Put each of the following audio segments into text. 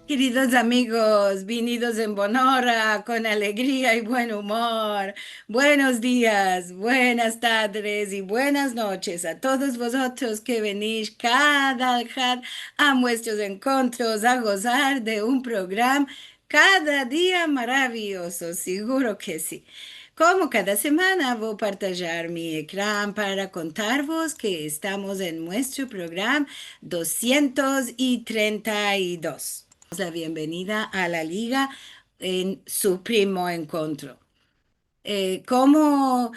Queridos amigos, venidos en Bonora, con alegría y buen humor. Buenos días, buenas tardes y buenas noches a todos vosotros que venís cada aljar a vuestros encuentros a gozar de un programa cada día maravilloso, seguro que sí. Como cada semana voy a partillar mi ecrán para contarvos que estamos en nuestro programa 232. La bienvenida a la liga en su primo encuentro. Como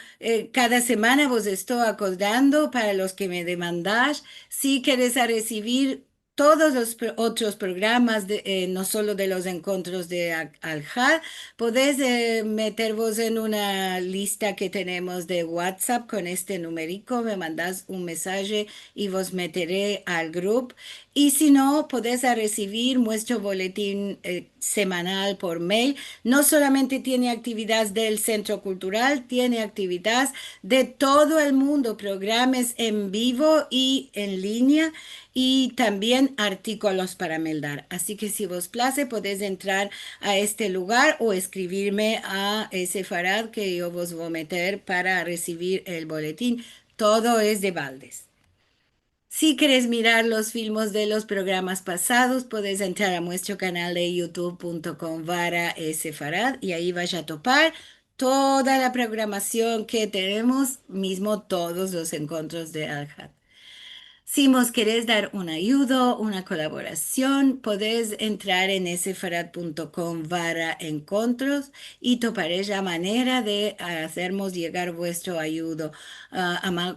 cada semana vos estoy acordando para los que me demandás, si querés a recibir todos los otros programas, no solo de los encuentros de Aljad, podés meter vos en una lista que tenemos de WhatsApp con este numerico, me mandás un mensaje y vos meteré al grupo. Y si no, podés a recibir nuestro boletín semanal por mail. No solamente tiene actividades del Centro Cultural, tiene actividades de todo el mundo, programas en vivo y en línea y también artículos para meldar. Así que si vos place, podés entrar a este lugar o escribirme a ese farad que yo vos voy a meter para recibir el boletín. Todo es de baldes. Si quieres mirar los filmes de los programas pasados, puedes entrar a nuestro canal de youtube.com vara Farad y ahí vas a topar toda la programación que tenemos, mismo todos los encuentros de Al. Si vos querés dar un ayudo, una colaboración, podés entrar en sfarad.com vara encontros y toparé la manera de hacernos llegar vuestro ayudo.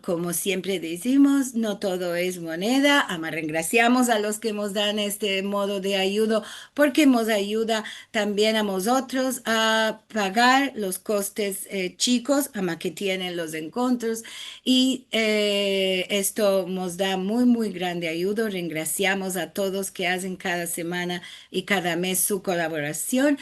Como siempre decimos, no todo es moneda. Graciamos a los que nos dan este modo de ayudo porque nos ayuda también a nosotros a pagar los costes chicos, que tienen los encuentros y esto nos da muy, muy grande ayuda. Graciamos a todos que hacen cada semana y cada mes su colaboración.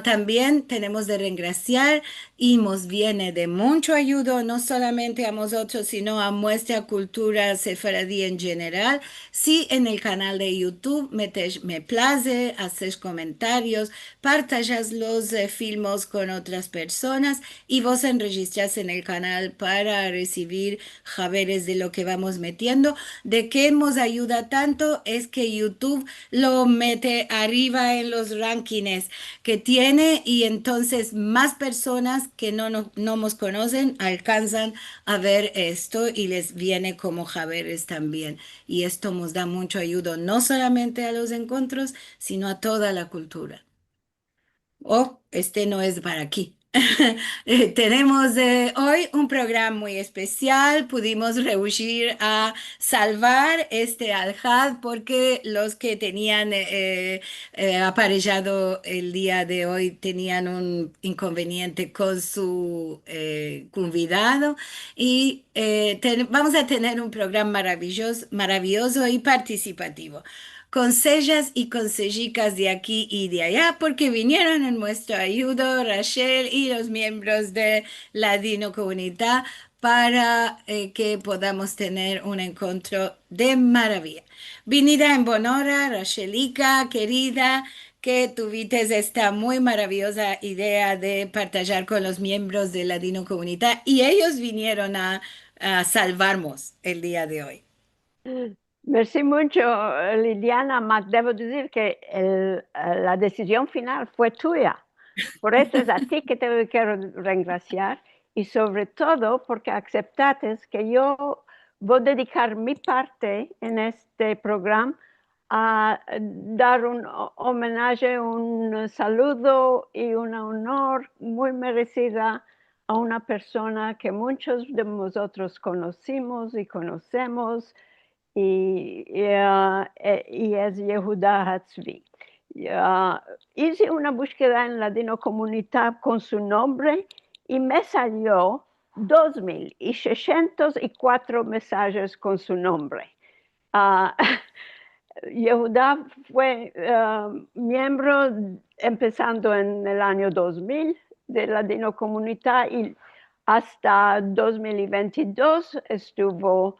También tenemos de regraciar y nos viene de mucho ayuda, no solamente a nosotros, sino a nuestra cultura sefaradí en general. Si en el canal de YouTube metes me place, haces comentarios, partajas los filmes con otras personas y vos enregistras en el canal para recibir javeres de lo que vamos metiendo. De qué nos ayuda tanto es que YouTube lo mete arriba en los rankings que tiene y entonces más personas que no nos conocen alcanzan a ver esto y les viene como javeres también. Y esto nos da mucho ayuda, no solamente a los encuentros, sino a toda la cultura. Oh, este no es para aquí. Tenemos hoy un programa muy especial. Pudimos reunir a salvar este Aljad porque los que tenían aparellado el día de hoy tenían un inconveniente con su convidado y vamos a tener un programa maravilloso, maravilloso y participativo consejas y consejicas de aquí y de allá, porque vinieron en nuestro ayuda Rachel y los miembros de la Dino Comunidad para que podamos tener un encuentro de maravilla. Vinida en Bonora, Rachelica, querida, que tuviste esta muy maravillosa idea de partillar con los miembros de la Dino Comunidad y ellos vinieron a salvarnos el día de hoy. Merci mucho, Liliana, mas debo decir que la decisión final fue tuya. Por eso es a ti que te quiero reingraciar y sobre todo porque aceptaste que yo voy a dedicar mi parte en este programa a dar un homenaje, un saludo y un honor muy merecida a una persona que muchos de nosotros conocimos y conocemos y es Yehuda Hatzvi. Hice una búsqueda en la Dino Comunidad con su nombre y me salió 2.604 mensajes con su nombre. Uh, Yehuda fue miembro empezando en el año 2000 de la Dino Comunidad y hasta 2022 estuvo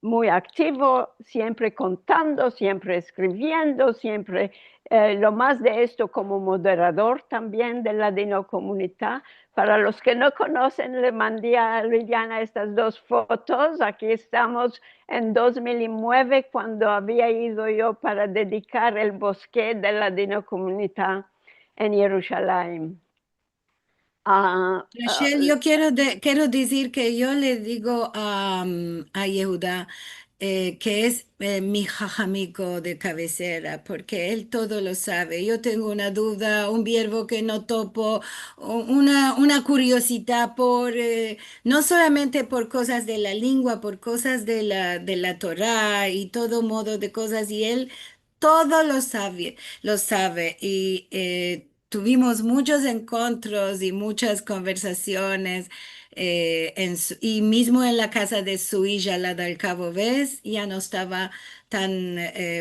muy activo, siempre contando, siempre escribiendo, siempre lo más de esto como moderador también de la Latino Comunidad. Para los que no conocen, le mandé a Liliana estas dos fotos. Aquí estamos en 2009, cuando había ido yo para dedicar el bosque de la Latino Comunidad en Jerusalén. Rachel, yo quiero decir que yo le digo a Yehuda que es mi jajamico de cabecera, porque él todo lo sabe. Yo tengo una duda, un verbo que no topo, una curiosidad por, no solamente por cosas de la lengua, por cosas de la Torá y todo modo de cosas, y él todo lo sabe. Y tuvimos muchos encuentros y muchas conversaciones y mismo en la casa de su hija, la del Cabo Vez, ya no estaba tan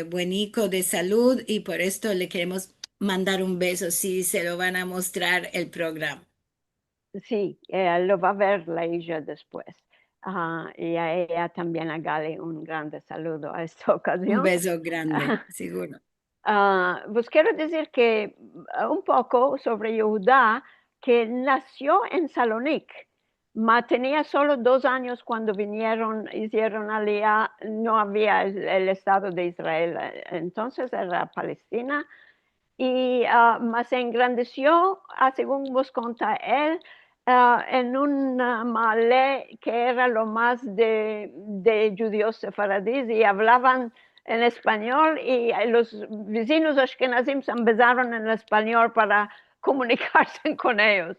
buenico de salud y por esto le queremos mandar un beso si se lo van a mostrar el programa. Sí, lo va a ver la hija después. Y a ella también a Gali un grande saludo a esta Un ocasión. beso grande, seguro. Pues quiero decir que un poco sobre Yehuda, que nació en Salonic, tenía solo 2 años cuando vinieron, hicieron aliyah, no había el Estado de Israel, entonces era Palestina, y más se engrandeció, según vos conta él, en un malé que era lo más de judíos sefaradíes y hablaban en español y los vecinos ashkenazim se empezaron en español para comunicarse con ellos.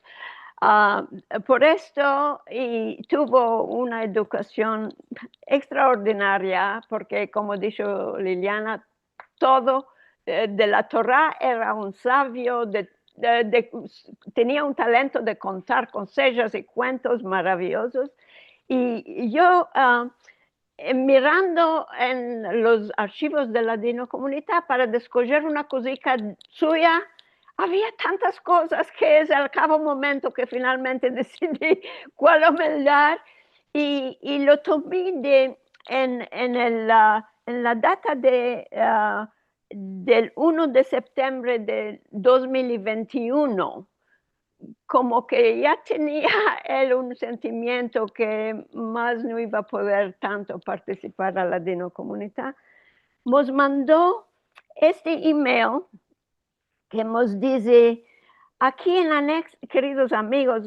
Uh, por esto y tuvo una educación extraordinaria porque, como dijo Liliana, todo de la Torá era un sabio, tenía un talento de contar consejos y cuentos maravillosos. Y yo, mirando en los archivos de la Dino Comunidad para descubrir una cosita suya, había tantas cosas que es al cabo momento que finalmente decidí cuál humildad y lo tomé en la data del 1 de septiembre de 2021, como que ya tenía él un sentimiento que más no iba a poder tanto participar a la Dino Comunidad, nos mandó este email que nos dice, aquí en anexo, queridos amigos,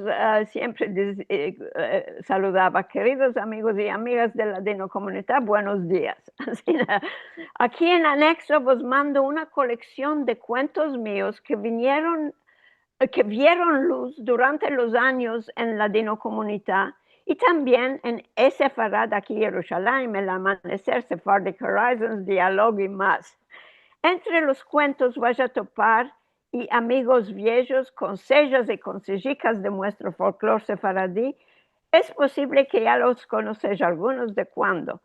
siempre saludaba, queridos amigos y amigas de la Dino Comunidad, buenos días. Aquí en anexo os mando una colección de cuentos míos que vieron luz durante los años en la Dino Comunidad y también en Sefarad aquí en Jerusalén, El Amanecer, Sephardic Horizons, Dialogue y más. Entre los cuentos vas a topar y amigos viejos, consejos y consejicas de nuestro folclore sefaradí. Es posible que ya los conocéis algunos de cuando.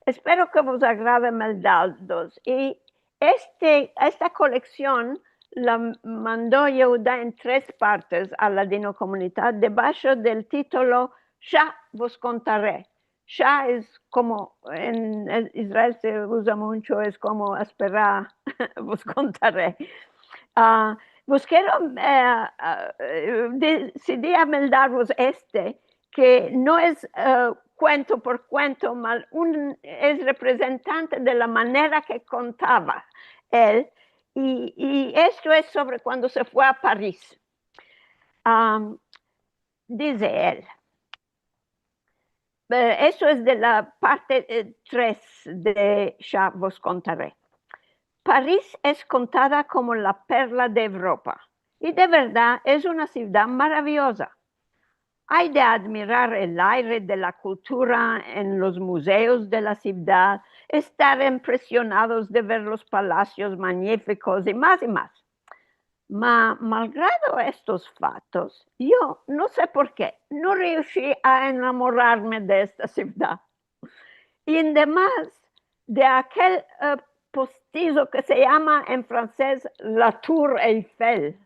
Espero que os agrade Meldados. Y esta colección la mandó Yehuda en 3 partes a la Dino Comunidad debajo del título Ya vos contaré. Ya es como en Israel se usa mucho, es como esperar, vos contaré. Pues quiero decidí mandaros que no es cuento por cuento, es representante de la manera que contaba él. Y esto es sobre cuando se fue a París. Dice él, eso es de la parte 3 de Ya vos contaré. París es contada como la perla de Europa y de verdad es una ciudad maravillosa. Hay de admirar el aire de la cultura en los museos de la ciudad, estar impresionados de ver los palacios magníficos y más y más. Malgrado estos fatos, yo no sé por qué, no reuní a enamorarme de esta ciudad. Y además de aquel postizo que se llama en francés la Tour Eiffel.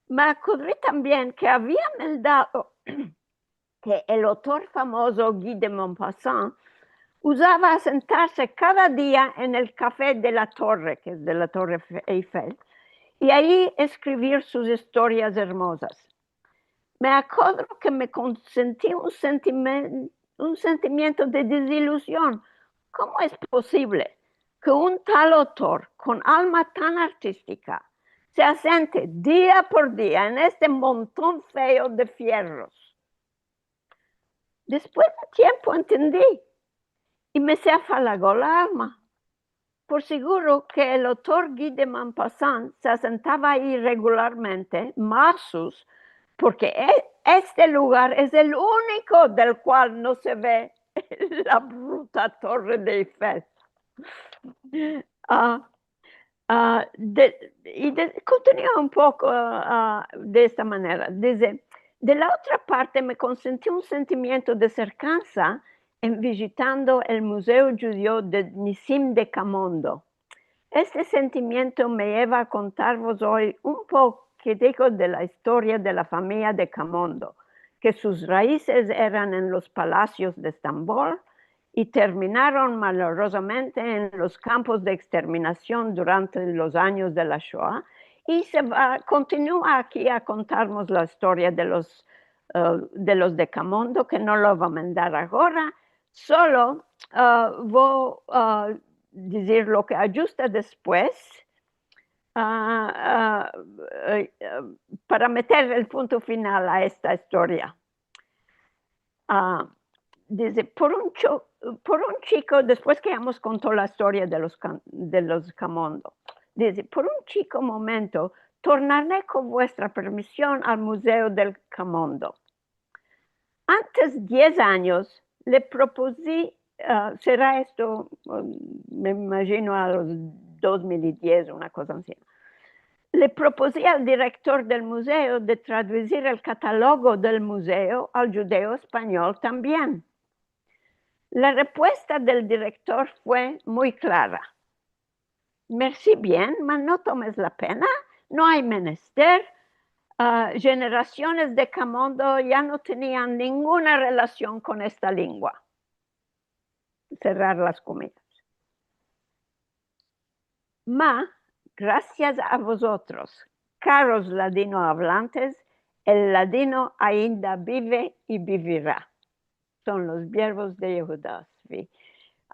Me acordé también que había mandado, que que el autor famoso Guy de Maupassant usaba sentarse cada día en el café de la Torre, que es de la Torre Eiffel, y ahí escribir sus historias hermosas. Me acuerdo que me sentí un sentimiento de desilusión. ¿Cómo es posible que un tal autor con alma tan artística se asente día por día en este montón feo de fierros? Después de tiempo entendí y me se afalagó la alma. Por seguro que el autor Guy de Maupassant se asentaba ahí regularmente, marzus, porque este lugar es el único del cual no se ve la bruta Torre de Eiffel. Continúa un poco de esta manera. Dice, de la otra parte me consentí un sentimiento de cercanía en visitando el Museo Judío de Nissim de Camondo. Este sentimiento me lleva a contaros hoy un poquitico de la historia de la familia de Camondo, que sus raíces eran en los palacios de Estambul y terminaron malorosamente en los campos de exterminación durante los años de la Shoah. Y continúa aquí a contarnos la historia de los de Camondo, que no lo va a mandar ahora, solo voy a decir lo que ajusta después para meter el punto final a esta historia. Dice, por un chico, después que hemos contado la historia de los Camondo, dice, por un chico momento, tornaré con vuestra permisión al Museo del Camondo. Antes 10 años, le propusí, será esto, me imagino a los 2010, una cosa así. Le propusí al director del museo de traducir el catálogo del museo al judeo español también. La respuesta del director fue muy clara. Merci bien, mas no tomes la pena, no hay menester. Generaciones de Camondo ya no tenían ninguna relación con esta lengua. Cerrar las comillas. Ma, gracias a vosotros, caros ladino hablantes, el ladino ainda vive y vivirá. Son los verbos de Yehuda Tzvi.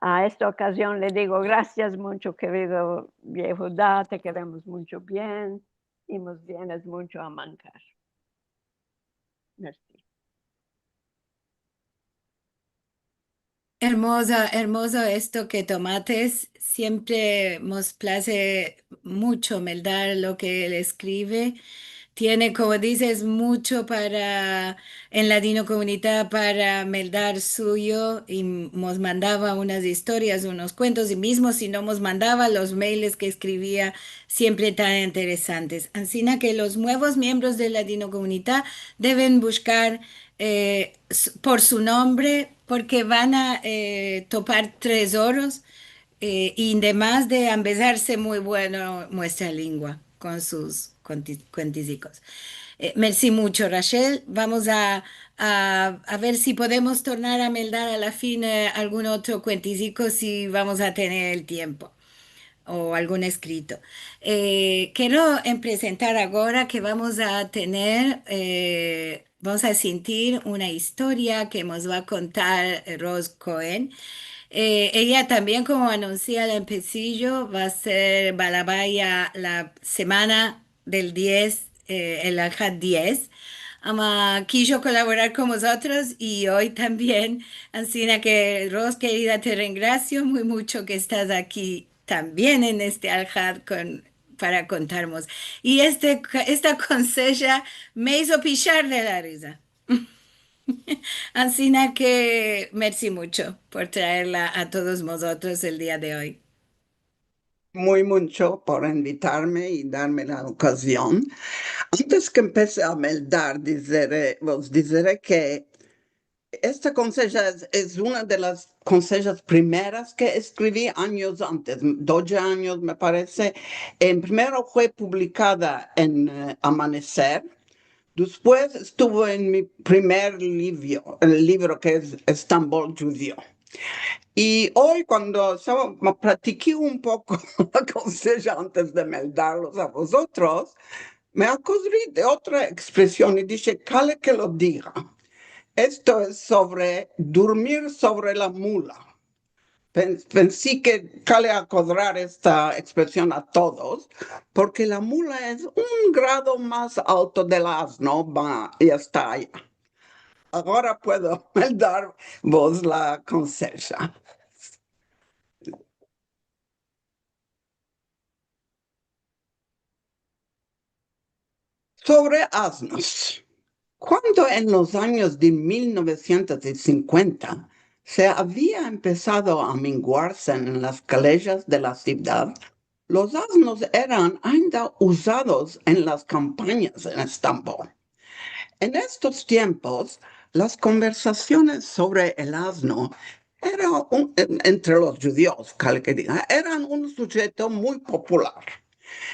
A esta ocasión le digo gracias mucho, querido Yehuda, te queremos mucho bien y nos vienes mucho a mancar. Merci. Hermoso esto que tomates. Siempre nos place mucho Meldar lo que él escribe. Tiene, como dices, mucho para en Ladino Comunidad para meldar suyo y nos mandaba unas historias, unos cuentos y mismo si no nos mandaba los mails que escribía siempre tan interesantes. Así que los nuevos miembros de Ladino Comunidad deben buscar por su nombre porque van a topar tesoros y además de empezarse muy bueno nuestra lengua con sus cuenticicos. Merci mucho, Rachel. Vamos a ver si podemos tornar a meldar a la fin algún otro cuenticico si vamos a tener el tiempo o algún escrito. Quiero presentar ahora que vamos a tener, vamos a sentir una historia que nos va a contar Rose Cohen. Ella también, como anuncia el empecillo, va a ser Balabaya la semana del 10, el Alhat 10. Quiso colaborar con vosotros y hoy también, así que Ros, querida, te rengracio muy mucho que estás aquí también en este Alhat para contarnos. Y esta conseja me hizo pichar de la risa. Así que merci mucho por traerla a todos nosotros el día de hoy. Muy mucho por invitarme y darme la ocasión. Antes que empiece a meldar, vos diré que esta conseja es una de las consejas primeras que escribí años antes, 12 años me parece. Primero fue publicada en Amanecer, Después estuvo en mi primer libro, el libro que es Estambul Judío. Y hoy cuando practiqué un poco la conseja antes de meldarlos a vosotros, me acordé de otra expresión y dije, cale que lo diga. Esto es sobre dormir sobre la mula. Pensé que cale acordar esta expresión a todos, porque la mula es un grado más alto del asno, y está allá. Ahora puedo dar vos la conseja. Sobre asnos. Cuando en los años de 1950 se había empezado a menguarse en las calles de la ciudad, los asnos eran ainda usados en las campañas en Estambul. En estos tiempos, las conversaciones sobre el asno entre los judíos, eran un sujeto muy popular.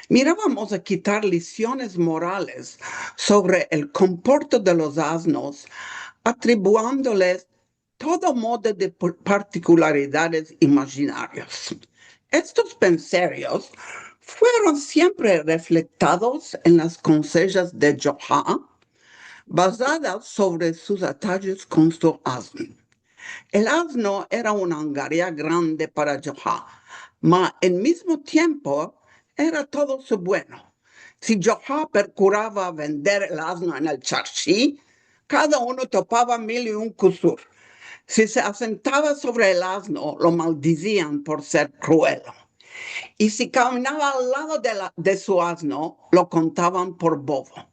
Mirábamos a quitar lecciones morales sobre el comporto de los asnos, atribuyéndoles todo modo de particularidades imaginarios. Estos pensarios fueron siempre reflectados en las consejas de Johá, basadas sobre sus atallos con su asno. El asno era una angaria grande para Johá, mas al mismo tiempo era todo su bueno. Si Johá procuraba vender el asno en el charchí, cada uno topaba 1001 kusur. Si se asentaba sobre el asno, lo maldicían por ser cruel. Y si caminaba al lado de su asno, lo contaban por bobo.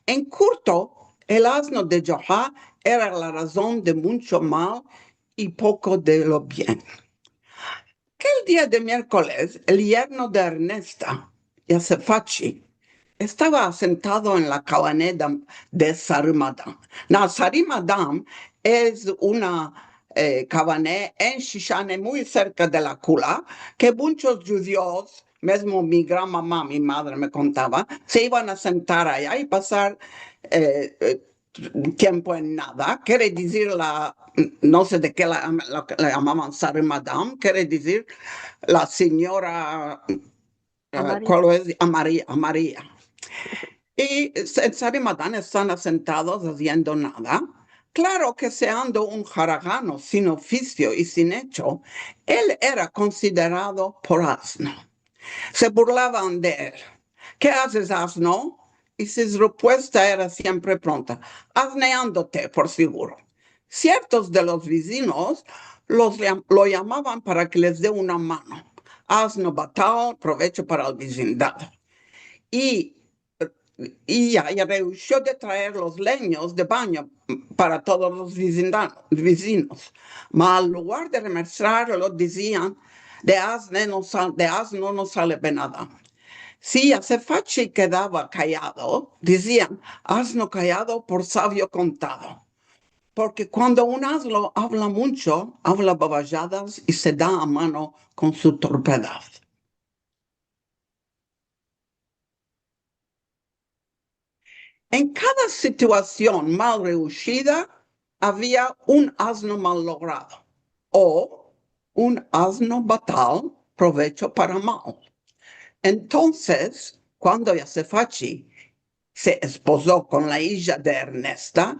En corto, el asno de Johá era la razón de mucho mal y poco de lo bien. Aquel día de miércoles, el yerno de Ernesta, Yasefachi, estaba sentado en la cabaneda de Sarimadam. Sarimadam es una cabané en Shishane muy cerca de la Kula, que muchos judíos, mismo mi gran mamá, mi madre me contaba, se iban a sentar allá y pasar tiempo en nada. Quiere decir no sé de qué la llamaban Sarimadam, quiere decir la señora, ¿cuál es? A María. Y en Sarimadán están sentados haciendo nada. Claro que siendo un jaragano sin oficio y sin hecho, él era considerado por asno. Se burlaban de él. ¿Qué haces, asno? Y su respuesta era siempre pronta, asneándote, por seguro. Ciertos de los vecinos lo llamaban para que les dé una mano. Asno batal, provecho para el vecindad. Y ella rehusó de traer los leños de baño para todos los vecinos. Mas al lugar de remestrarlo, decían, de asno no sale nada. Si Yasefachi quedaba callado, decían, asno callado por sabio contado. Porque cuando un asno habla mucho, habla babajadas y se da a mano con su torpedad. En cada situación mal reuscida había un asno mal logrado o un asno batal, provecho para mal. Entonces, cuando Yasefachi se esposó con la hija de Ernesta,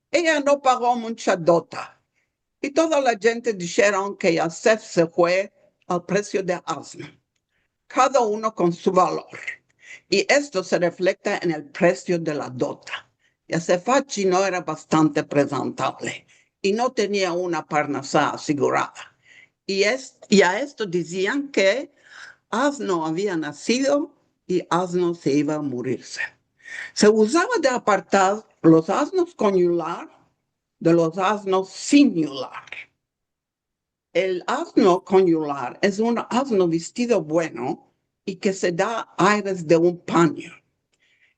ella no pagó mucha dota y toda la gente dijeron que Yasef se fue al precio de asno, cada uno con su valor. Y esto se refleja en el precio de la dota. Yasefachi no era bastante presentable y no tenía una parnasá asegurada. Y a esto decían que asno había nacido y asno se iba a morirse. Se usaba de apartar los asnos con yular de los asnos sin yular. El asno con yular es un asno vestido bueno y que se da aires de un paño.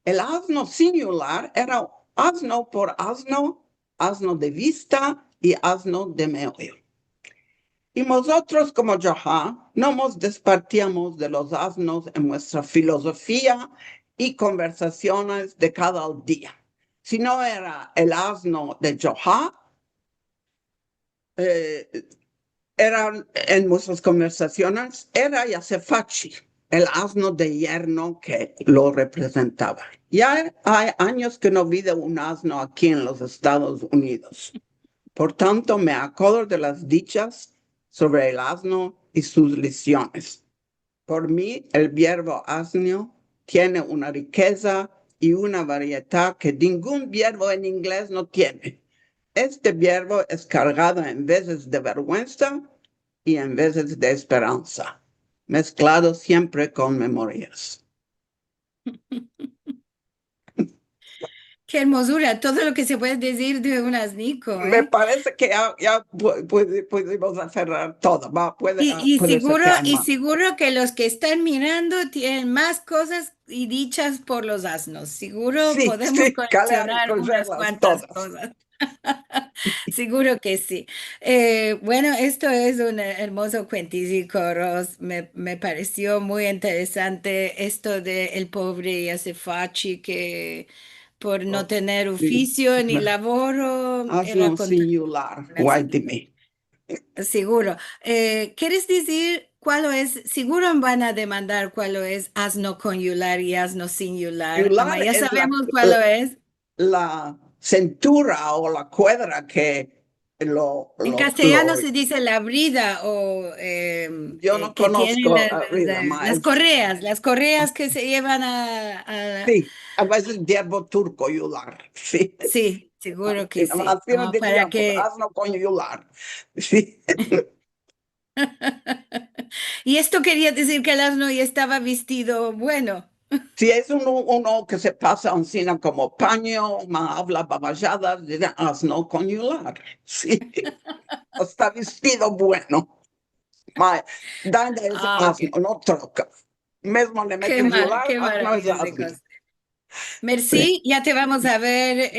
El asno singular era asno por asno, asno de vista y asno de meollo. Y nosotros como Johá no nos despartíamos de los asnos en nuestra filosofía y conversaciones de cada día. Si no era el asno de Johá, era en nuestras conversaciones, era Yasefachi, el asno de yerno que lo representaba. Ya hay años que no vi de un asno aquí en los Estados Unidos. Por tanto, me acuerdo de las dichas sobre el asno y sus lecciones. Por mí, el verbo asno tiene una riqueza y una variedad que ningún verbo en inglés no tiene. Este verbo es cargado en veces de vergüenza y en veces de esperanza, mezclado siempre con memorias. Qué hermosura, todo lo que se puede decir de un asnico, Me ¿eh? parece que ya podemos cerrar todo. Puede ser Seguro, que hay y más. seguro que los que están mirando tienen más cosas y dichas por los asnos. Seguro Sí, podemos sí, coleccionar unas cogerlas cuantas todas. cosas. Seguro que sí. Bueno, esto es un hermoso cuentico, Ros. Me pareció muy interesante esto de el pobre Yasefachi que por no tener Sí. oficio ni laboro era Asno contra singular, un guay de asno. mí. Seguro. ¿Quieres decir cuál es? Seguro van a demandar cuál es asno conyular y asno singular. Ama, Singular ya es sabemos cuál es. la cintura o la cuadra que En castellano se dice la brida o yo no que tienen conozco arriba, las correas que se llevan sí, a veces verbo turco yular, sí. sí, seguro que sí. Así no Para diríamos, que asno con yular, sí. y esto quería decir que el asno ya estaba vestido bueno. Si es uno que se pasa encima como paño, habla babajadas, dirá asno con yular, sí. Está vestido bueno. Ma Danda es Ah, asno, no troca. Mesmo le qué, meten yular, qué asno es maravilla de asno. cosa. Sí. Merci, ya te vamos a ver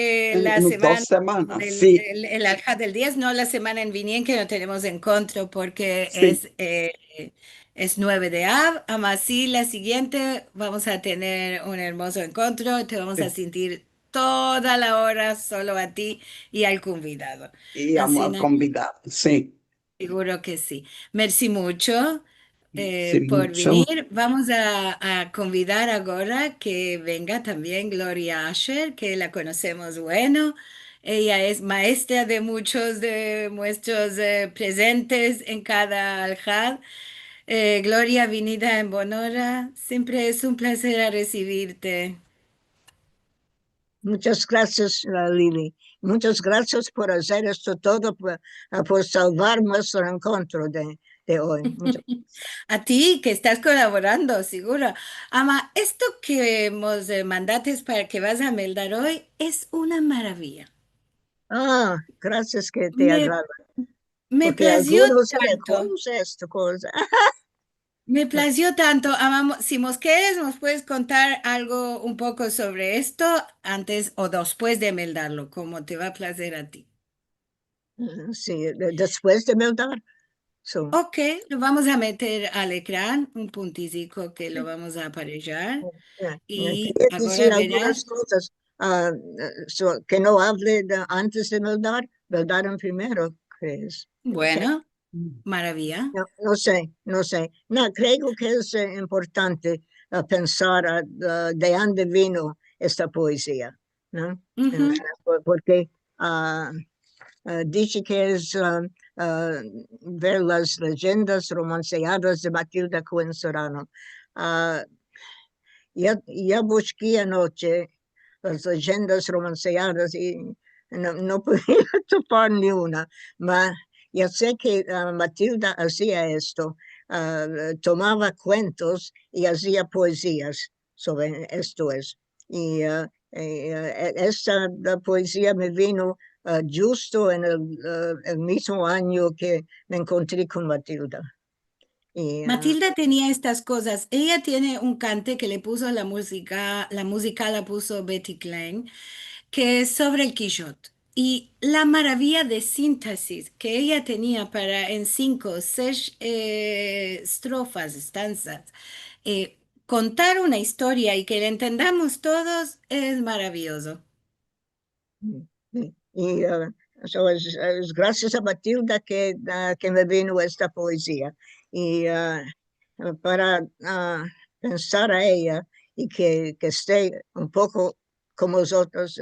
la En semana 2 semanas, del sí, el Alja del 10, no la semana en Vinien que no tenemos encuentro porque sí. es 9 de Av, ama sí, la siguiente vamos a tener un hermoso encuentro, te vamos a Sí. sentir toda la hora solo a ti y al convidado. Y Así, al convidado, sí. seguro que sí. Merci mucho Sí, por mucho. venir. Vamos a convidar ahora que venga también Gloria Asher, que la conocemos bueno. Ella es maestra de muchos de nuestros presentes en cada aljad. Gloria, venida en Bonora, siempre es un placer a recibirte. Muchas gracias, Lili. Muchas gracias por hacer esto todo, por salvar nuestro encuentro de hoy. Muchas A ti que estás colaborando, seguro. Ama, esto que nos mandates para que vas a meldar hoy es una maravilla. gracias que te Me, agrada, me porque plació algunos dicen, tanto, ¿cómo es esta cosa? me plació tanto. Ama, si nos quieres, nos puedes contar algo un poco sobre esto antes o después de meldarlo, como te va a placer a ti. Sí, después de Meldar. So, Ok, lo vamos a meter al ecran, un punticico que lo vamos a aparellar y quería ahora decir verás. algunas cosas que no hable antes de Meldar, Meldar en primero, ¿crees? Okay. Bueno, maravilla. No, no sé, no sé. No, creo que es importante pensar de dónde vino esta poesía, ¿no? Ujú. Porque dice que es ver las leyendas romanceadas de Matilda Cohen Serrano. Ah, ya busqué anoche las leyendas romanceadas y no podía topar ni una. Ya sé que Matilda hacía esto, tomaba cuentos y hacía poesías sobre esto es. Y esta la poesía me vino justo en el mismo año que me encontré con Matilda. Y, Matilda tenía estas cosas. Ella tiene un cante que le puso la música la puso Betty Klein, que es sobre el Quijote. Y la maravilla de síntesis que ella tenía para en 5 o 6 estrofas, estanzas, contar una historia y que la entendamos todos es maravilloso. Y so es gracias a Matilda que me vino esta poesía. Y para pensar a ella y que esté un poco como nosotros,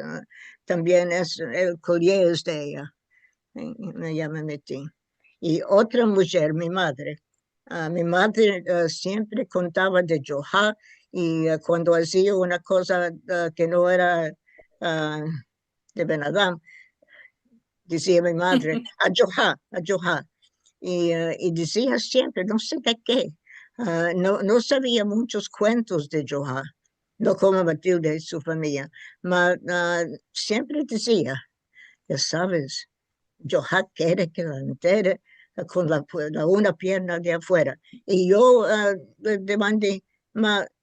también es el collier es de ella. Ya me metí. Y otra mujer, mi madre. Mi madre siempre contaba de Johá y cuando hacía una cosa que no era de Ben Adam, decía mi madre, a Johá. Y decía siempre, no sé de qué. No sabía muchos cuentos de Johá, no como Matilde y su familia, pero siempre decía, ya sabes, Johá quiere que la entere con la una pierna de afuera. Y yo le demandé,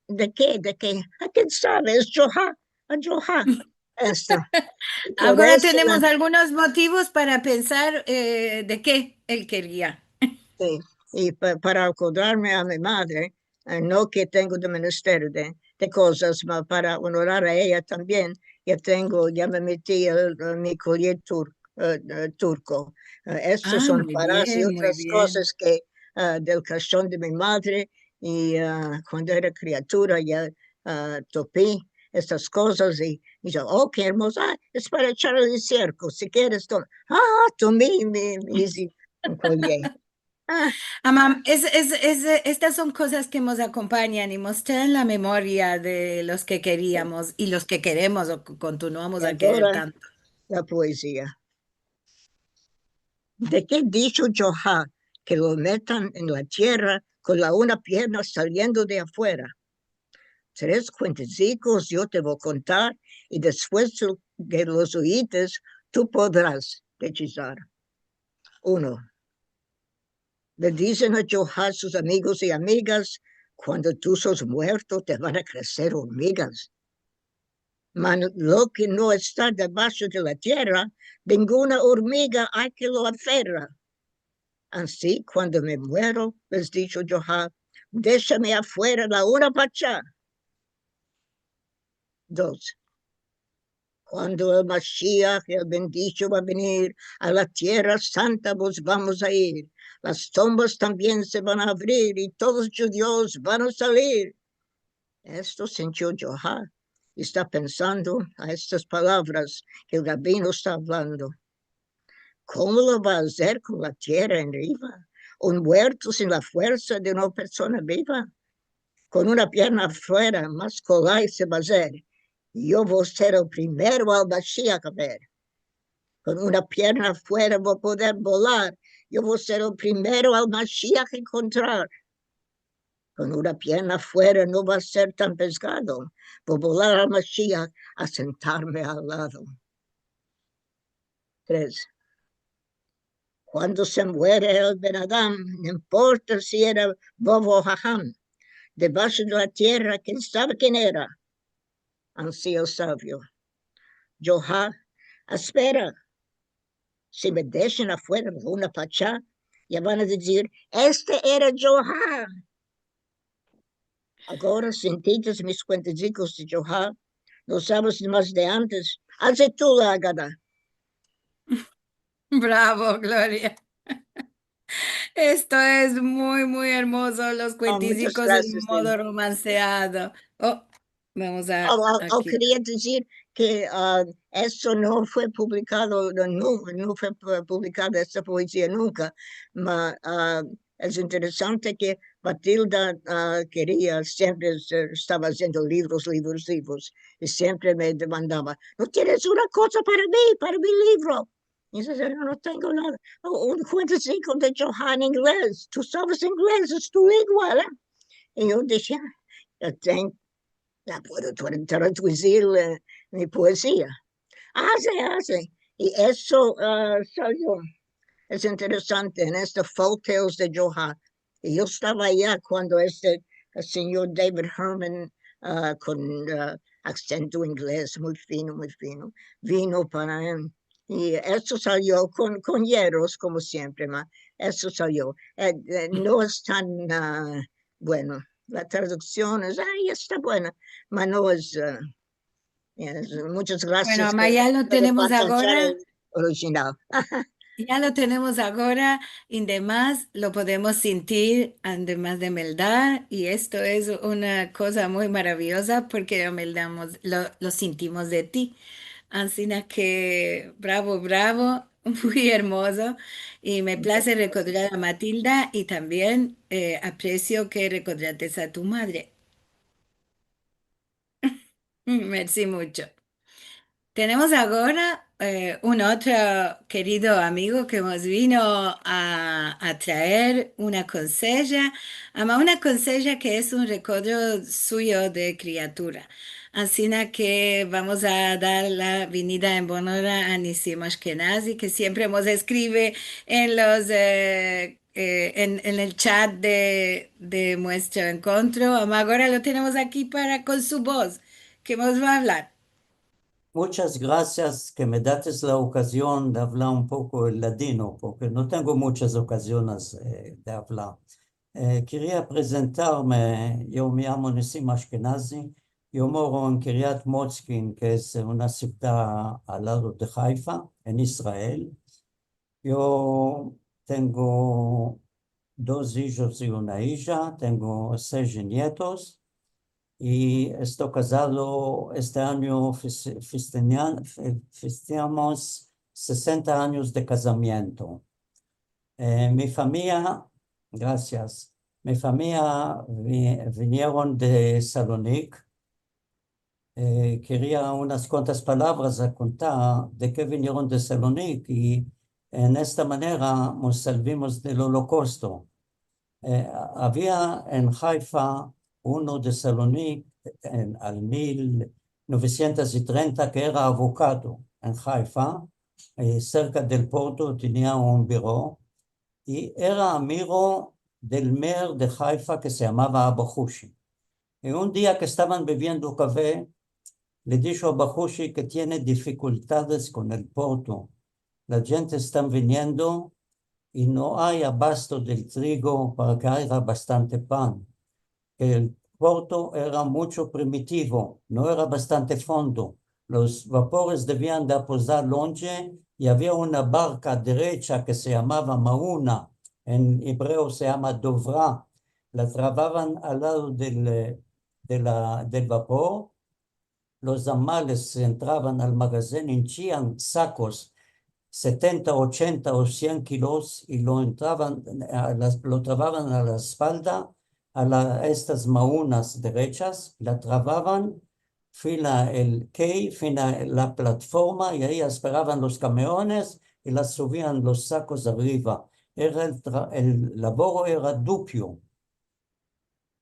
¿de qué? ¿De qué? ¿A quién sabe? Es Johá, a Johá. Esto. Por Ahora eso, tenemos algunos motivos para pensar de qué él quería. sí, y para acordarme a mi madre, no que tengo de menester de cosas, pero para honorar a ella también, ya me metí mi collier turco. Estos Ah, son muy para y bien, muy otras bien. cosas que del cachón de mi madre, y cuando era criatura ya topé estas cosas y yo, oh, qué hermosa, es para echarle el cerco, si quieres, toma. Tomé un collier. Ah, Amam, estas son cosas que nos acompañan y nos traen la memoria de los que queríamos y los que queremos o que continuamos y a querer ahora tanto. la poesía. ¿De qué dicho Johá que lo metan en la tierra con la una pierna saliendo de afuera? 3 cuentecicos yo te voy a contar y después que los oítes tú podrás hechizar. 1. Le dicen a Johá sus amigos y amigas, cuando tú sos muerto te van a crecer hormigas. Mas lo que no está debajo de la tierra, ninguna hormiga hay que lo aferra. Así, cuando me muero, les dijo Johá, déjame afuera la una pachá. 2. Cuando el Mashiach, el bendito, va a venir a la tierra santa, vos vamos a ir. Las tumbas también se van a abrir y todos los judíos van a salir. Esto sintió Johá y está pensando a estas palabras que el rabino está hablando. ¿Cómo lo va a hacer con la tierra en arriba? Un muerto sin la fuerza de una persona viva. Con una pierna afuera, más colay se va a hacer. Yo voy a ser el primero al Mashiach a ver. Con una pierna afuera voy a poder volar. Yo voy a ser el primero al Mashiach a encontrar. Con una pierna afuera no va a ser tan pesado. Voy a volar al Mashiach a sentarme al lado. 3. Cuando se muere el Ben Adam, no importa si era bobo o jajam, debajo de la tierra, quién sabe quién era. Así el sabio. Johá, espera, si me dejan afuera de una pachá, ya van a decir, este era Johá. Ahora sentidos mis cuentecicos de Johá, no sabes más de antes. Hace tú la agada. Bravo, Gloria. Esto es muy, muy hermoso, los Muchas cuentísticos en gracias. modo romanceado. Oh, vamos a aquí. Quería decir que eso no fue publicado, no fue publicada esta poesía nunca, pero es interesante que Matilda quería, siempre estaba haciendo libros, y siempre me demandaba, ¿no tienes una cosa para mi libro? Y yo decía, no tengo nada. Un cuentecito de Johann inglés, tú sabes inglés, es tu lengua, ¿eh? Y yo decía, tengo la puedo traducir mi poesía. Hace. Y eso salió. Es interesante en este Folk Tales de Johá. Y yo estaba allá cuando el señor David Herman, con acento inglés muy fino, vino para él. Y eso salió con hierros, como siempre, eso salió. No es tan bueno. La traducción es, está buena, pero no es Muchas Bueno, gracias. ama, ya lo tenemos agora. Original. Ya lo tenemos ahora y demás lo podemos sentir además de humildad y esto es una cosa muy maravillosa porque lo sentimos de ti. Así que bravo, bravo, muy hermoso y me place recordar a Matilda y también aprecio que recordaste a tu madre. Merci mucho. Tenemos ahora un otro querido amigo que nos vino a traer una consella, una consella que es un recuerdo suyo de criatura. Así que vamos a dar la venida en honor a Nissim Ashkenazi, que siempre nos escribe en en el chat de nuestro encuentro. Ahora lo tenemos aquí con su voz, que nos va a hablar. Muchas gracias que me dates la ocasión de hablar un poco el ladino, porque no tengo muchas ocasiones de hablar. Quería presentarme, yo me llamo Nissim Ashkenazi, yo moro en Kiryat Motzkin, que es una ciudad al lado de Haifa, en Israel. Yo tengo 2 hijos y una hija, tengo 6 nietos. Y estoy casado, este año festejamos 60 años de casamiento. Mi familia, gracias, mi familia vinieron de Salonic. Quería unas cuantas palabras a contar de que vinieron de Salonic y en esta manera nos salvimos del holocausto. Había en Haifa uno de Salonic al 1930 que era abogado en Haifa, cerca del puerto tenía un biró y era amigo del mayor de Haifa que se llamaba Abahushi. Y un día que estaban bebiendo café, le dijo a Abahushi que tiene dificultades con el puerto. La gente está viniendo y no hay abasto del trigo para que haya bastante pan. El puerto era mucho primitivo, no era bastante fondo. Los vapores debían de posar longe y había una barca derecha que se llamaba Mauna, en hebreo se llama Dovra. La trababan al lado del vapor. Los amales entraban al magazín, hinchían sacos 70, 80 o 100 kilos y lo trababan a la espalda a estas maunas derechas, la trababan, fila el quay, fila la plataforma y ahí esperaban los camiones y las subían los sacos arriba. El labor era dupio.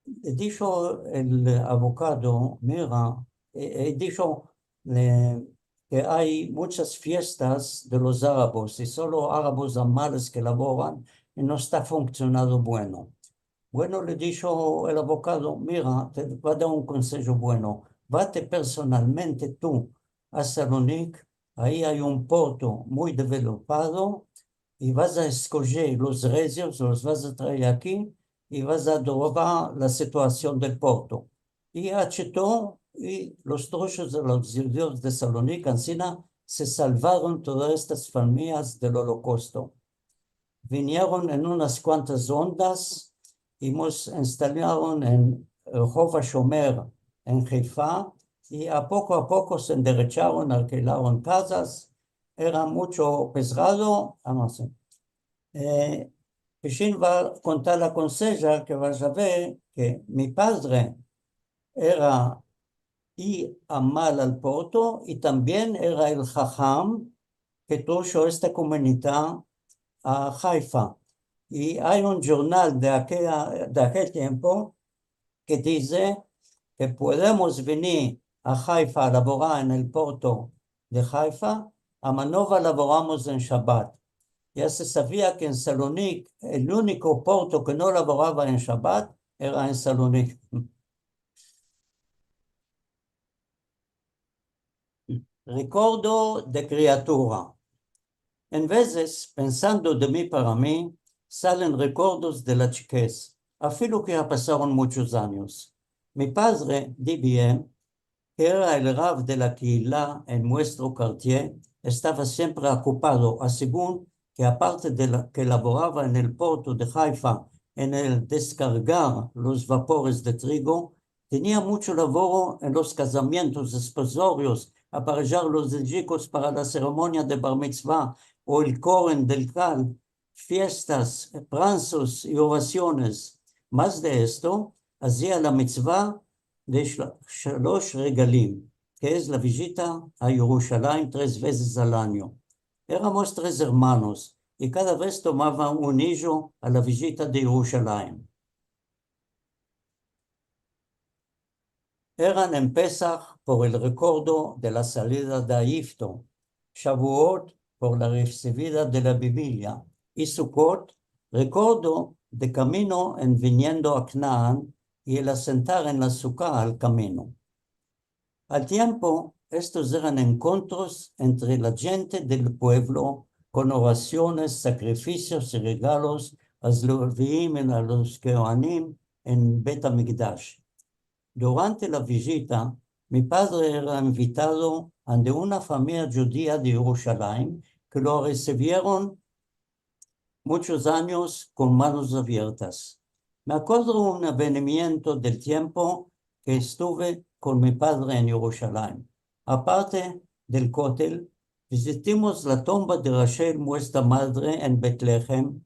Dijo el abogado, mira, dijo que hay muchas fiestas de los árabes y solo árabes amales que laboran y no está funcionando bueno. Bueno, le dijo el abogado, mira, te voy a dar un consejo bueno. Vate personalmente tú a Salonic, ahí hay un puerto muy desarrollado y vas a escoger los reyes, los vas a traer aquí y vas a adorar la situación del puerto. Y achetó y los trozos de los judíos de Salónica, encima, se salvaron todas estas familias del holocausto. Vinieron en unas cuantas ondas y nos instalaron en Hova Shomer, en Haifa, y a poco se enderecharon, alquilaron casas, era mucho pesado, Pishin va a contar la consella que va a saber que mi padre era y amal al puerto y también era el jajam que trajo esta comunidad a Haifa. Y hay un jornal de aquel tiempo que dice que podemos venir a Haifa a laborar en el puerto de Haifa, a Manova laboramos en Shabbat. Ya se sabía que en Salonic el único puerto que no laboraba en Shabbat era en Salonic. Recuerdo de criatura. En veces, pensando de mí para mí, salen recuerdos de la chiquez, afilo que ya pasaron muchos años. Mi padre, di bien, que era el Rav de la Quila en nuestro quartier, estaba siempre ocupado, según que aparte de que laboraba en el puerto de Haifa, en el descargar los vapores de trigo, tenía mucho labor en los casamientos esposorios, aparellar los chicos para la ceremonia de Bar Mitzvah o el Koren del Cal, fiestas, pranzos y oraciones. Más de esto, hacía la mitzvah de Shalosh Regalim, que es la visita a Jerusalén 3 veces al año. Éramos 3 hermanos y cada vez tomaba un hijo a la visita de Jerusalén. Eran en Pesach por el recuerdo de la salida de Egipto, Shavuot por la recibida de la Biblia y Sukkot, recuerdo de camino en viniendo a Canaán y el asentar en la Sukkah al camino. Al tiempo, estos eran encuentros entre la gente del pueblo con oraciones, sacrificios y regalos a los Leviim y a los Kohanim en Bet HaMikdash. Durante la visita, mi padre era invitado ante una familia judía de Jerusalén que lo recibieron muchos años con manos abiertas. Me acuerdo un avenimiento del tiempo que estuve con mi padre en Jerusalén. Aparte del cótel, visitamos la tumba de Rachel, nuestra madre, en Betlehem.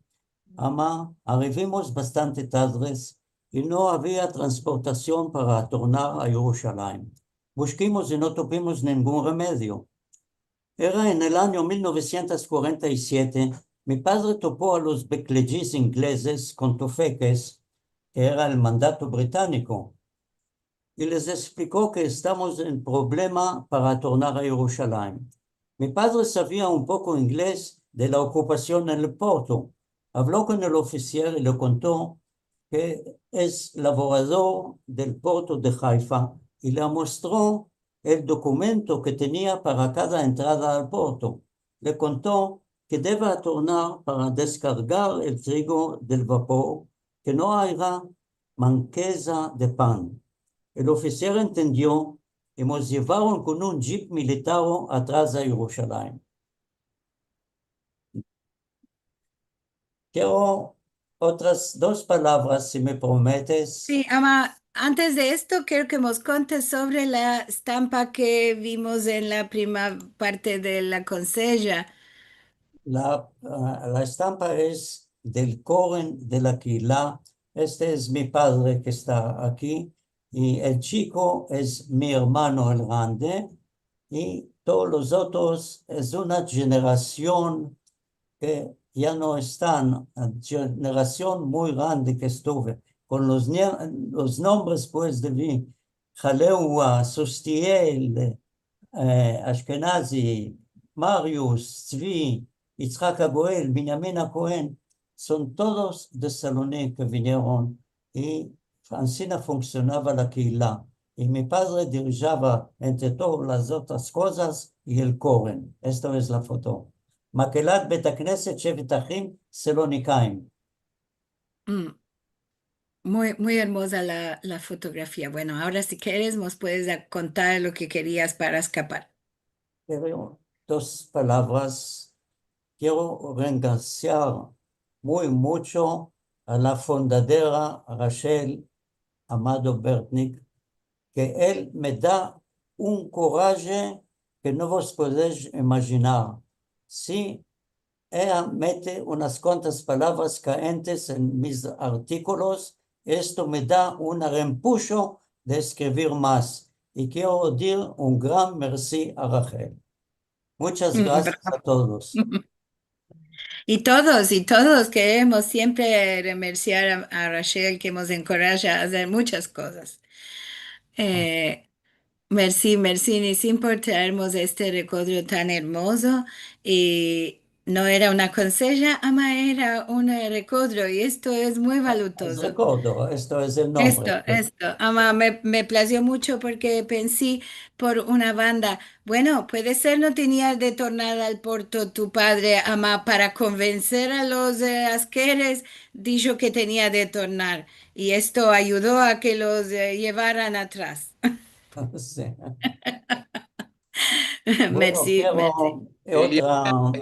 Arribamos bastante tardes y no había transportación para tornar a Jerusalén. Buscamos y no tuvimos ningún remedio. Era en el año 1947. Mi padre topó a los beclegis ingleses con tufeques, que era el mandato británico, y les explicó que estamos en problema para tornar a Jerusalén. Mi padre sabía un poco inglés de la ocupación en el puerto. Habló con el oficial y le contó que es laborador del puerto de Haifa y le mostró el documento que tenía para cada entrada al puerto. Le contó que debe tornar para descargar el trigo del vapor, que no haya manqueza de pan. El oficial entendió y nos llevaron con un jeep militar atrás a Jerusalén. Quiero otras 2 palabras, si me prometes. Sí, Ama, antes de esto, quiero que nos contes sobre la estampa que vimos en la primera parte de la consella. La estampa es del Koren de la Quila. Este es mi padre que está aquí. Y el chico es mi hermano el grande. Y todos los otros es una generación que ya no están, generación muy grande que estuve. Con los nombres pues de mí, Jaleua, Sustiel, Ashkenazi, Marius, Tzvi, Yitzhak Agoel, Binyamin Cohen, son todos de Saloní que vinieron y Francina funcionaba la Quila. Y mi padre dirigía entre todas las otras cosas y el Koren. Esta es la foto. Makelat Bet HaKnesset Shevet Achim Selonikaim. Mm, muy hermosa la fotografía. Bueno, ahora si quieres nos puedes contar lo que querías para escapar. Pero 2 palabras. Quiero renunciar mucho a la fundadora Rachel Amado Bertnik, que él me da un coraje que no vos podéis imaginar. Si ella mete unas cuantas palabras caentes en mis artículos, esto me da un reempujo de escribir más. Y quiero decir un gran merci a Rachel. Muchas gracias a todos. Y todos queremos siempre remerciar a Rachel que nos encoraja a hacer muchas cosas. Merci, Nisim, por traernos este recuerdo tan hermoso. Y no era una consella, ama era un recuerdo y esto es muy valutoso. Recuerdo, esto es el nombre. Ama, me plació mucho porque pensé por una banda, bueno, puede ser no tenía de tornar al puerto tu padre, ama, para convencer a los asqueres, dijo que tenía de tornar y esto ayudó a que los llevaran atrás. Sí. Bueno, Merci, merci. pero Eliana, otra,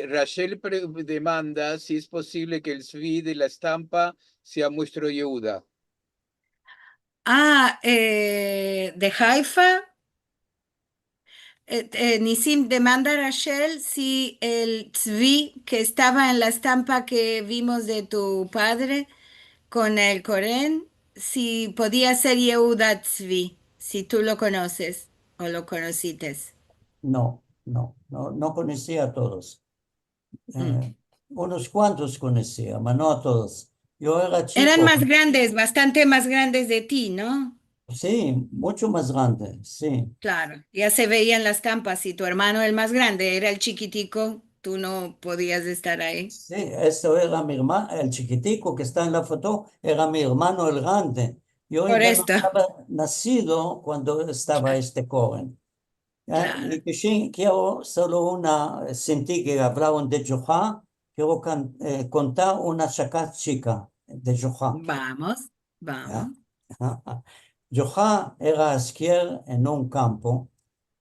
Rachel demanda si es posible que el SVI de la estampa sea Muestro Yehuda. De Haifa, Nisim demanda a Rachel si el tzvi que estaba en la estampa que vimos de tu padre con el Corén, si podía ser Yehuda Tzvi, si tú lo conoces o lo conocites. no conocía a todos. Mm. Unos cuantos conocía, pero no a todos. Yo era Eran chico, más grandes, bastante más grandes de ti, ¿no? sí, mucho más grande, sí. Claro, ya se veían las estampas. Si tu hermano, el más grande, era el chiquitico, tú no podías estar ahí. Sí, eso era mi hermano, el chiquitico que está en la foto, era mi hermano el grande. Yo Por ya no esto, estaba nacido cuando estaba este joven. claro. Y que sí, quiero solo sentí que hablaban de Johá, quiero contar una chacat chica de Johá. Vamos, ¿Ya? vamos. Johá era esquiar en un campo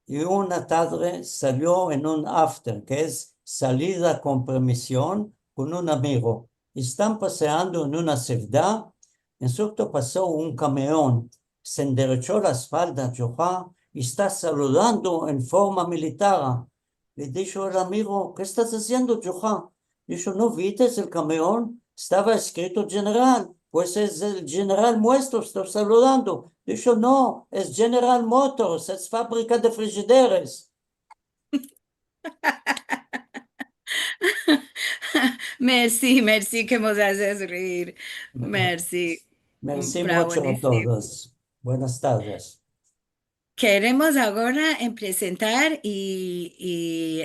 y una tarde salió en un after, que es salida con permisión con un amigo. Están paseando en una ciudad, en susto pasó un camión, se enderechó la espalda a Johá y está saludando en forma militar. Le dijo el amigo, ¿qué estás haciendo, Johá? Dijo, ¿no viste el camión? Estaba escrito general, pues es el general nuestro, estoy saludando. Dijo, no, es General Motors, es fábrica de frigideres. Merci, merci que nos haces reír. Merci. Merci Bravo, mucho a Nisim. todos. Buenas tardes. Queremos ahora presentar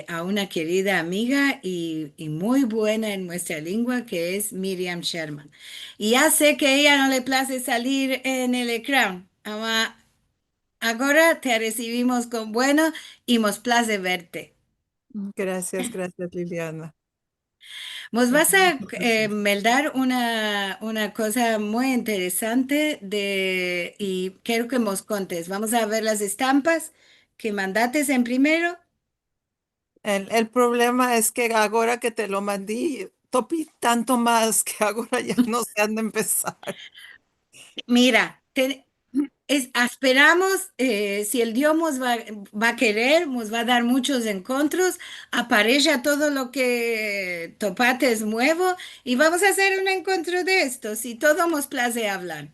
a una querida amiga y muy buena en nuestra lengua que es Miriam Sherman. Y ya sé que a ella no le place salir en el ecrán, ama ahora te recibimos con bueno y nos place verte. Gracias, gracias Liliana. Nos Es vas un a gusto estar. meldar una cosa muy interesante y quiero que nos contes. Vamos a ver las estampas que mandates en primero. El problema es que ahora que te lo mandé, topí tanto más que ahora ya no sé dónde empezar. Mira, esperamos, si el Dios va a querer, nos va a dar muchos encuentros, aparezca todo lo que topates nuevo y vamos a hacer un encuentro de estos y todo nos place hablar.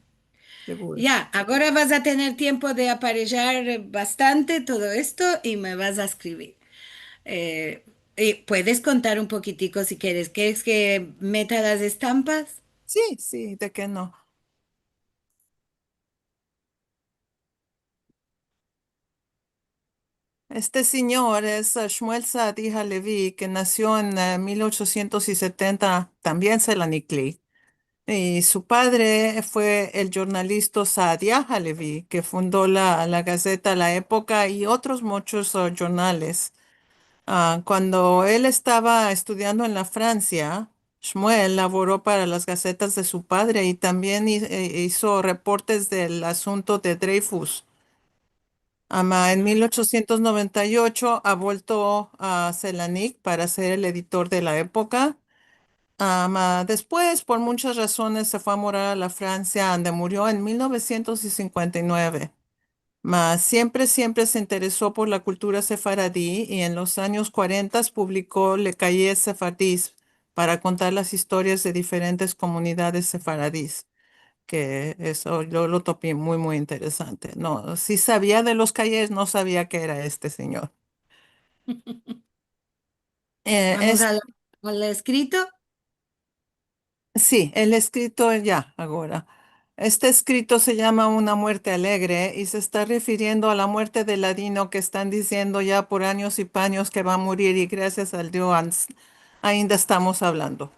Seguro. Ya, ahora vas a tener tiempo de aparellar bastante todo esto y me vas a escribir. Eh, y puedes contar un poquitico si quieres. ¿Quieres que meta las estampas? Sí, sí, ¿de qué no? Este señor es Shmuel Saadi Halevi, que nació en 1870, también Selanikli. Y su padre fue el jornalista Saadia Halevi, que fundó la Gaceta La Época y otros muchos jornales. Cuando él estaba estudiando en la Francia, Shmuel laboró para las gacetas de su padre y también hizo reportes del asunto de Dreyfus. En 1898 ha vuelto a Selanik para ser el editor de la época. Después, por muchas razones, se fue a morar a la Francia, donde murió en 1959. Siempre se interesó por la cultura sefaradí y en los años 40 publicó Le Cahiers Sefardís para contar las historias de diferentes comunidades sefaradís, que eso yo lo topé muy, muy interesante. No, sí sabía de los Cahiers, no sabía que era este señor. Vamos al escrito. Sí, el escrito ya, ahora. Este escrito se llama Una muerte alegre y se está refiriendo a la muerte de Ladino que están diciendo ya por años y paños que va a morir y gracias al Dios ainda estamos hablando.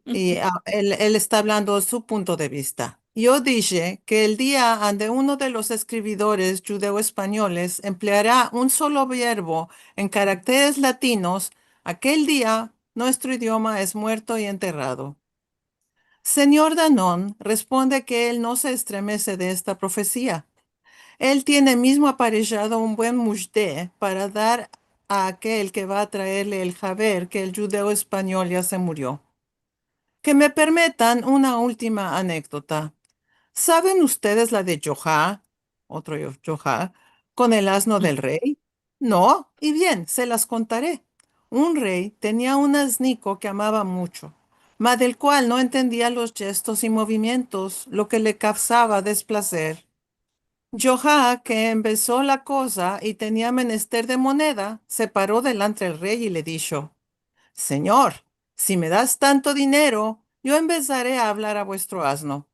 Y él está hablando de su punto de vista. Yo dije que el día donde uno de los escribidores judeo-españoles empleará un solo verbo en caracteres latinos, aquel día nuestro idioma es muerto y enterrado. Señor Danón responde que él no se estremece de esta profecía. Él tiene mismo aparellado un buen mujde para dar a aquel que va a traerle el jaber que el judeo español ya se murió. Que me permitan una última anécdota. ¿Saben ustedes la de Johá, otro Johá, con el asno del rey? No, y bien, se las contaré. Un rey tenía un asnico que amaba mucho, mas del cual no entendía los gestos y movimientos, lo que le causaba desplacer. Johá, que empezó la cosa y tenía menester de moneda, se paró delante del rey y le dijo: Señor, si me das tanto dinero, yo empezaré a hablar a vuestro asno.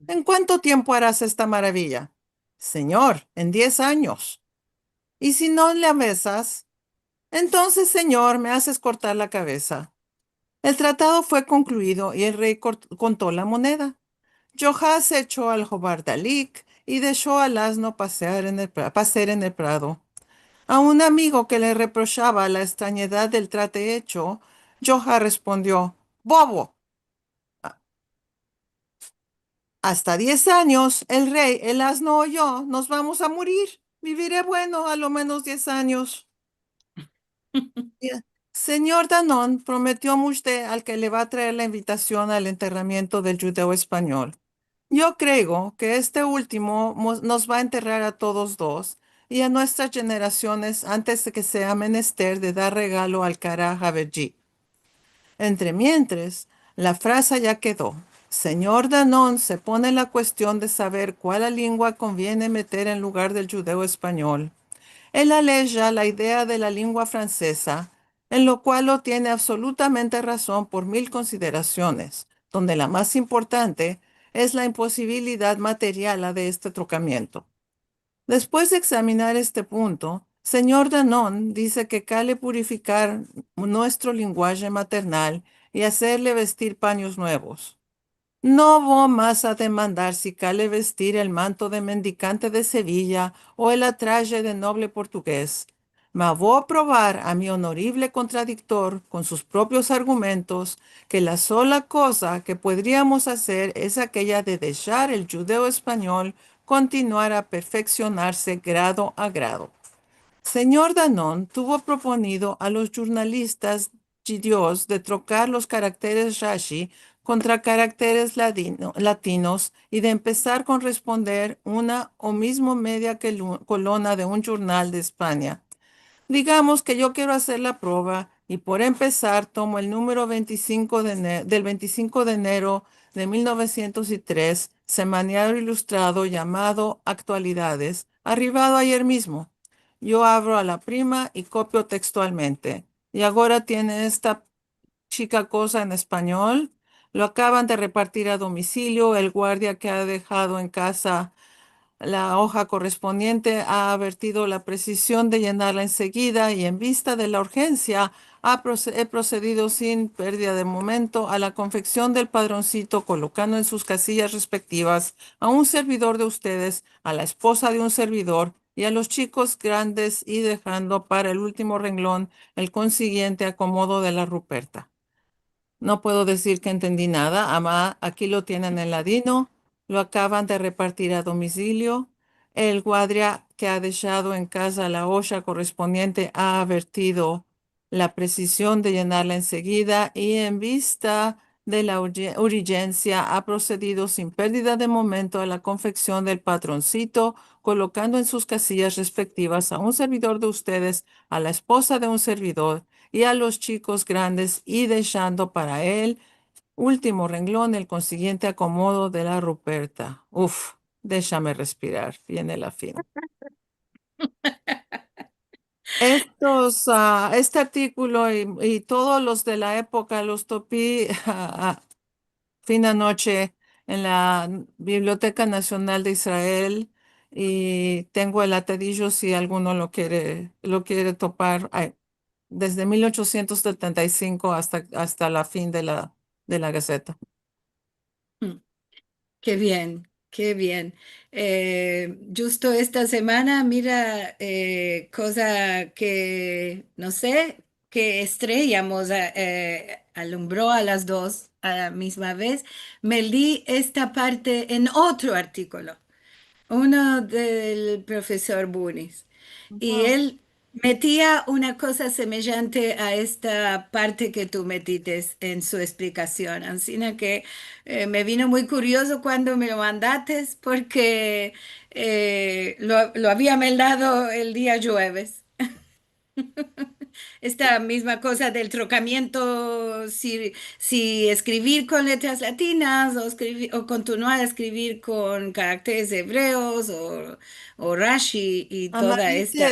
¿En cuánto tiempo harás esta maravilla? Señor, en 10 años. ¿Y si no le besas? Entonces, señor, me haces cortar la cabeza. El tratado fue concluido y el rey contó la moneda. Johá se echó al Jobardalik y dejó al asno pasear en el prado. A un amigo que le reprochaba la extrañedad del trate hecho, Johá respondió: Bobo, hasta 10 años, el rey, el asno o yo nos vamos a morir. Viviré bueno a lo menos 10 años. Ya. Señor Danón prometió a usted al que le va a traer la invitación al enterramiento del judeo español. Yo creo que este último nos va a enterrar a todos dos y a nuestras generaciones antes de que sea menester de dar regalo al Kara Haverji. Entre mientras, la frase ya quedó. Señor Danón se pone la cuestión de saber cuál lengua conviene meter en lugar del judeo español. Él aleja la idea de la lengua francesa, en lo cual lo tiene absolutamente razón por 1000 consideraciones, donde la más importante es la imposibilidad material de este trocamiento. Después de examinar este punto, señor Danón dice que cale purificar nuestro lenguaje maternal y hacerle vestir paños nuevos. No voy más a demandar si cale vestir el manto de mendicante de Sevilla o el atraje de noble portugués, mas voy a probar a mi honorable contradictor con sus propios argumentos que la sola cosa que podríamos hacer es aquella de dejar el judeo español continuar a perfeccionarse grado a grado. Señor Danón tuvo proponido a los jornalistas Dios de trocar los caracteres Rashi contra caracteres latinos y de empezar con responder una o mismo media colona de un jornal de España. Digamos que yo quiero hacer la prueba y por empezar tomo el número 25 del 25 de enero de 1903, semanario ilustrado llamado Actualidades, arribado ayer mismo. Yo abro a la prima y copio textualmente. Y ahora tiene esta chica cosa en español. Lo acaban de repartir a domicilio. El guardia que ha dejado en casa la hoja correspondiente ha advertido la precisión de llenarla enseguida y en vista de la urgencia he procedido sin pérdida de momento a la confección del padroncito, colocando en sus casillas respectivas a un servidor de ustedes, a la esposa de un servidor y a los chicos grandes y dejando para el último renglón el consiguiente acomodo de la Ruperta. No puedo decir que entendí nada. Aquí lo tienen en ladino. Lo acaban de repartir a domicilio. El guardia que ha dejado en casa la hoja correspondiente ha advertido la precisión de llenarla enseguida y en vista de la urgencia ha procedido sin pérdida de momento a la confección del patroncito, colocando en sus casillas respectivas a un servidor de ustedes, a la esposa de un servidor y a los chicos grandes y dejando para él último renglón el consiguiente acomodo de la Ruperta. Uf, déjame respirar, viene la fin. Este artículo y todos los de la época los topé fin anoche en la Biblioteca Nacional de Israel y tengo el atadillo si alguno lo quiere topar. Desde 1875 hasta la fin de la Gaceta. Mm, Qué bien, qué bien. Justo esta semana, mira, cosa que, no sé, que estrellamos, alumbró a las dos. a la misma vez, me leí esta parte en otro artículo, uno del profesor Bunis, y Wow. él metía una cosa semejante a esta parte que tú metiste en su explicación. Así que me vino muy curioso cuando me lo mandaste porque lo había mandado el día jueves. Esta misma cosa del trocamiento, si escribir con letras latinas o continuar a escribir con caracteres hebreos o Rashi y Ama, toda esta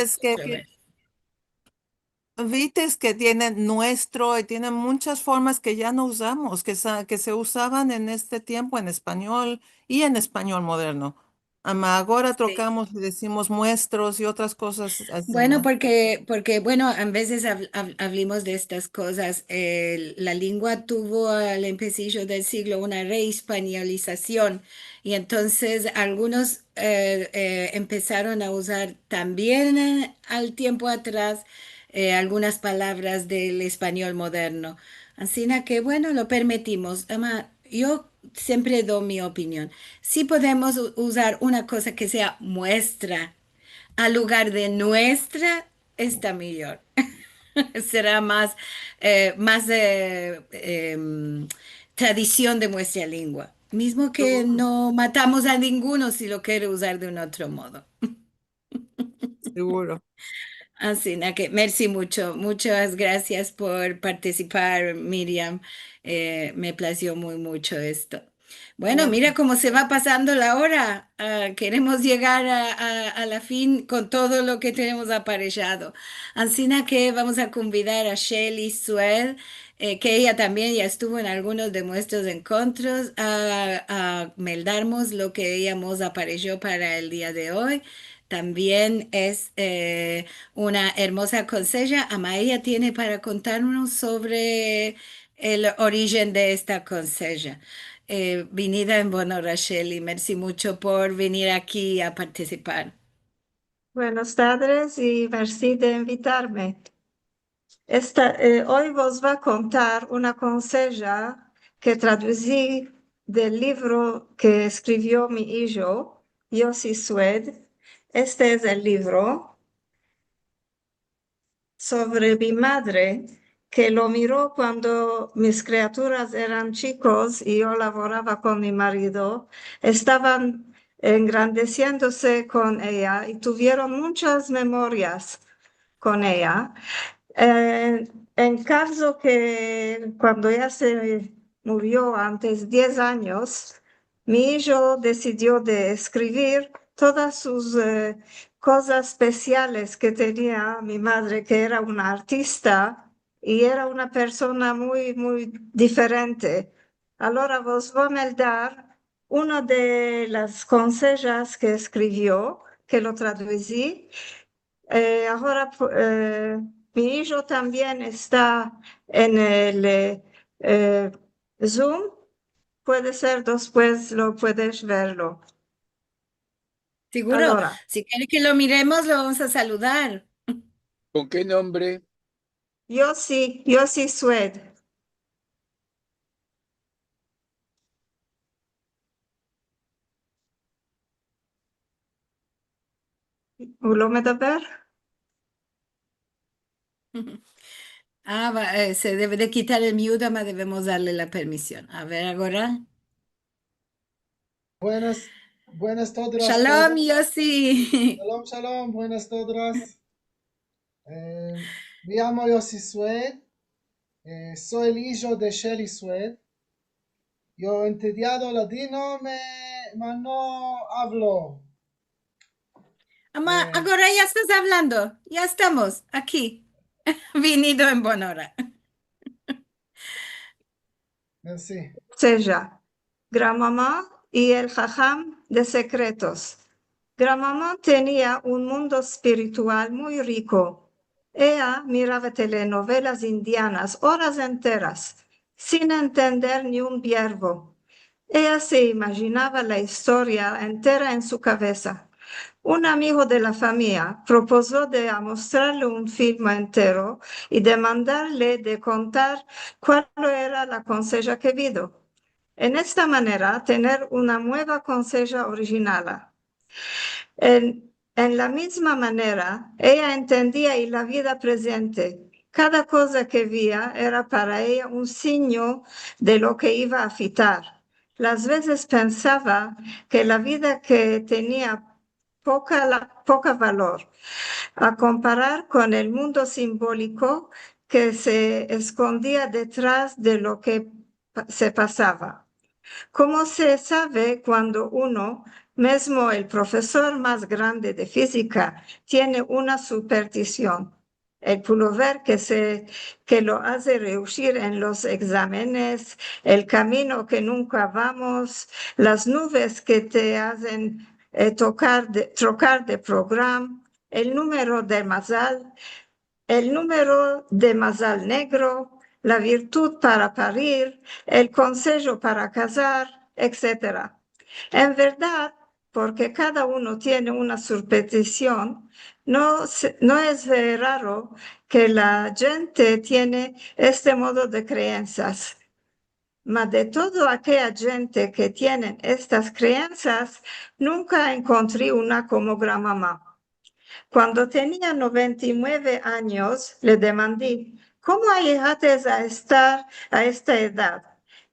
vites que tienen nuestro y tienen muchas formas que ya no usamos, que se usaban en este tiempo en español y en español moderno. Ama, ahora Sí. trocamos y decimos muestros y otras cosas así, Bueno, ¿no? porque bueno, a veces hablemos de estas cosas. La lengua tuvo al empecillo del siglo una rehispanización y entonces algunos empezaron a usar también al tiempo atrás algunas palabras del español moderno. Así que bueno, lo permitimos. Ama, yo siempre doy mi opinión. Si podemos usar una cosa que sea muestra al lugar de nuestra, está mejor. Será más tradición de nuestra lengua. Mismo que no matamos a ninguno si lo quiere usar de un otro modo. Seguro. Así que, merci mucho. Muchas gracias por participar, Miriam. Me plació muy mucho esto. Bueno, mira cómo se va pasando la hora. Queremos llegar a la fin con todo lo que tenemos aparejado. Así que vamos a convidar a Shelly Sued, que ella también ya estuvo en algunos de nuestros encuentros, a meldarnos lo que ella nos apareció para el día de hoy. También es una hermosa conseja. Amaya tiene para contarnos sobre el origen de esta conseja. Vinida en Bono, Rachel, y merci mucho por venir aquí a participar. Buenas tardes y merci de invitarme. Hoy vos va a contar una conseja que traducí del libro que escribió mi hijo, Yossi Sued. Este es el libro sobre mi madre, que lo miró cuando mis criaturas eran chicos y yo laboraba con mi marido. Estaban engrandeciéndose con ella y tuvieron muchas memorias con ella. En caso que cuando ella se murió antes 10 años, mi hijo decidió de escribir todas sus cosas especiales que tenía mi madre, que era una artista y era una persona muy, muy diferente. Ahora vos voy a dar una de las consejas que escribió, que lo traducí. Ahora mi hijo también está en el Zoom. Puede ser después, lo puedes verlo. Seguro, Ahora, si quiere que lo miremos, lo vamos a saludar. ¿Con qué nombre? Yossi Sued. ¿Lo מדבר? Se debe de quitar el mute, pero debemos darle la permisión. A ver, ahora. Buenas todas. Shalom, Yossi. Shalom, shalom, buenas todas. Me llamo Yossi Sued, soy el hijo de Shelly Sued. Yo entendido ladino, mas no hablo. Ama, ahora ya estás hablando. Ya estamos aquí. Vinido en Bonora. Merci. Seja, Gramamá y el Jajam de secretos. Gramamá tenía un mundo espiritual muy rico. Ella miraba telenovelas indianas horas enteras, sin entender ni un verbo. Ella se imaginaba la historia entera en su cabeza. Un amigo de la familia propuso de mostrarle un film entero y de mandarle de contar cuál era la conseja que vio. En esta manera, tener una nueva conseja original. En la misma manera, ella entendía y la vida presente. Cada cosa que veía era para ella un signo de lo que iba a fitar. Las veces pensaba que la vida que tenía poca valor, a comparar con el mundo simbólico que se escondía detrás de lo que se pasaba. Como se sabe cuando uno, mesmo el profesor más grande de física, tiene una superstición? El pullover que lo hace rehuir en los exámenes, el camino que nunca vamos, las nubes que te hacen trocar de programa, el número de mazal negro, la virtud para parir, el consejo para casar, etc. En verdad, porque cada uno tiene una superstición, no es raro que la gente tiene este modo de creencias. Mas de toda aquella gente que tiene estas creencias, nunca encontré una como gran mamá. Cuando tenía 99 años, le demandé, ¿cómo llegaste a esta edad?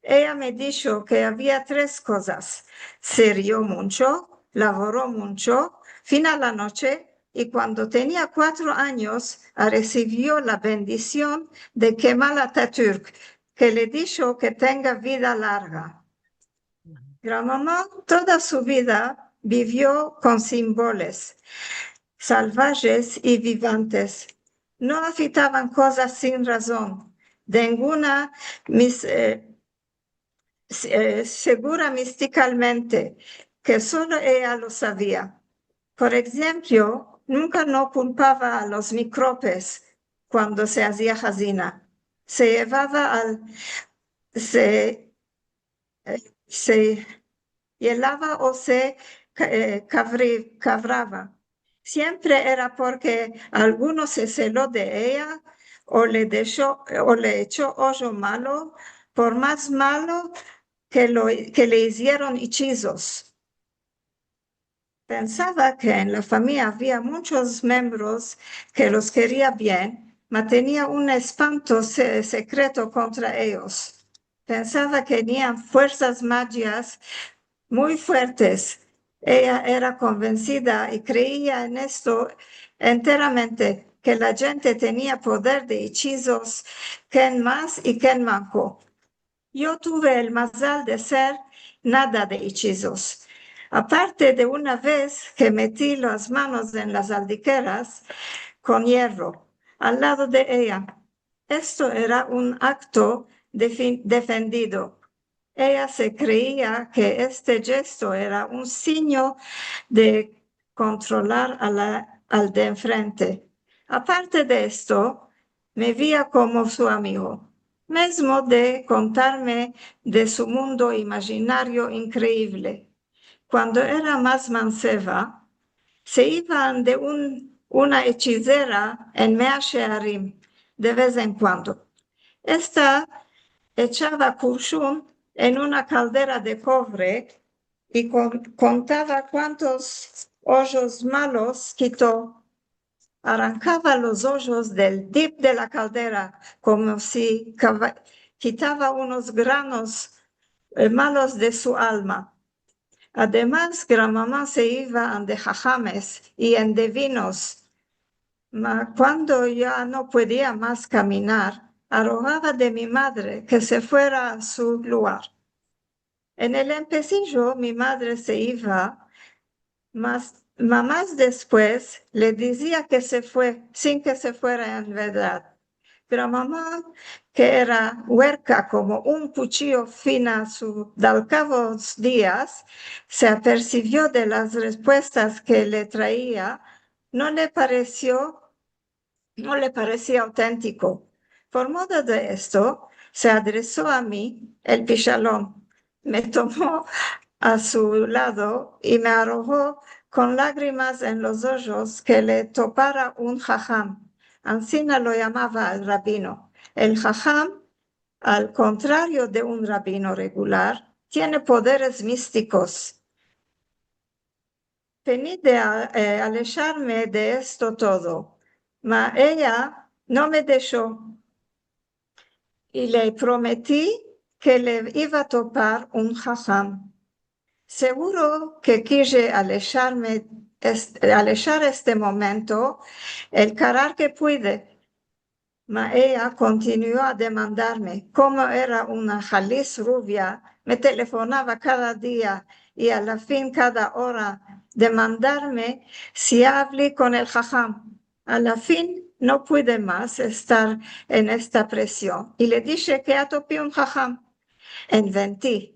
Ella me dijo que había 3 cosas. Se rió mucho, laboró mucho, fin a la noche, y cuando tenía 4 años, recibió la bendición de Kemal Atatürk, que le dijo que tenga vida larga. Grandmamá toda su vida vivió con símbolos salvajes y vivantes. No afitaban cosas sin razón. Ninguna segura místicamente, que solo ella lo sabía. Por ejemplo, nunca no culpaba a los micróbeos cuando se hacía jazina. Se helaba o se cabraba. Siempre era porque alguno se celó de ella o le echó ojo malo, por más malo que le hicieron hechizos. Pensaba que en la familia había muchos miembros que los quería bien, mas tenía un espanto secreto contra ellos. Pensaba que tenían fuerzas magias muy fuertes. Ella era convencida y creía en esto enteramente, que la gente tenía poder de hechizos, quien más y quien manco. Yo tuve el mazal de ser nada de hechizos. Aparte de una vez que metí las manos en las aldiqueras con hierro al lado de ella. Esto era un acto defendido. Ella se creía que este gesto era un signo de controlar al de enfrente. Aparte de esto, me veía como su amigo, mismo de contarme de su mundo imaginario increíble. Cuando era más manceba, se iban de una hechicera en Mea Shearim de vez en cuando. Esta echaba kurshun en una caldera de cobre y contaba cuántos hoyos malos quitó. Arrancaba los hoyos del dip de la caldera como si quitaba unos granos malos de su alma. Además, grandmamá se iba ante jajames y en divinos. Cuando ya no podía más caminar, arrojaba de mi madre que se fuera a su lugar. En el empecillo mi madre se iba, mas después le decía que se fue, sin que se fuera en verdad. Pero mamá, que era huerca como un cuchillo fina, al cabo de días, se apercibió de las respuestas que le traía, no le parecía auténtico. Por modo de esto, se adresó a mí, el pichalón. Me tomó a su lado y me arrojó con lágrimas en los ojos que le topara un jajam. Ancina lo llamaba el rabino. El jajam, al contrario de un rabino regular, tiene poderes místicos. Vení de alejarme de esto todo, mas ella no me dejó y le prometí que le iba a topar un jajam. Seguro que quise alejar este momento el carar que pude, mas ella continuó a demandarme. Como era una jaliz rubia, me telefonaba cada día y a la fin cada hora demandarme si hablé con el jajam. A la fin no pude más estar en esta presión y le dije que atopé un jajam. Inventé.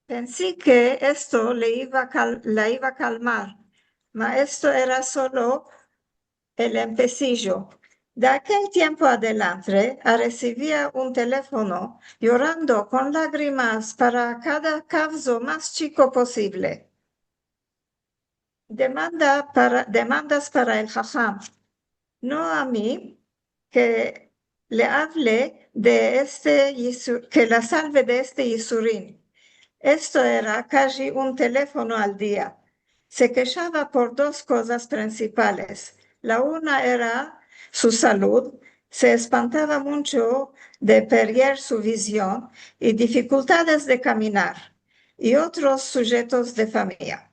Pensé que esto la iba a calmar, mas esto era solo el empecillo. De aquel tiempo adelante recibía un teléfono llorando con lágrimas para cada caso más chico posible. Demandas para el jajam, no a mí, que le hable de que la salve de este yisurín. Esto era casi un teléfono al día. Se quejaba por dos cosas principales. La una era su salud. Se espantaba mucho de perder su visión y dificultades de caminar, y otros sujetos de familia.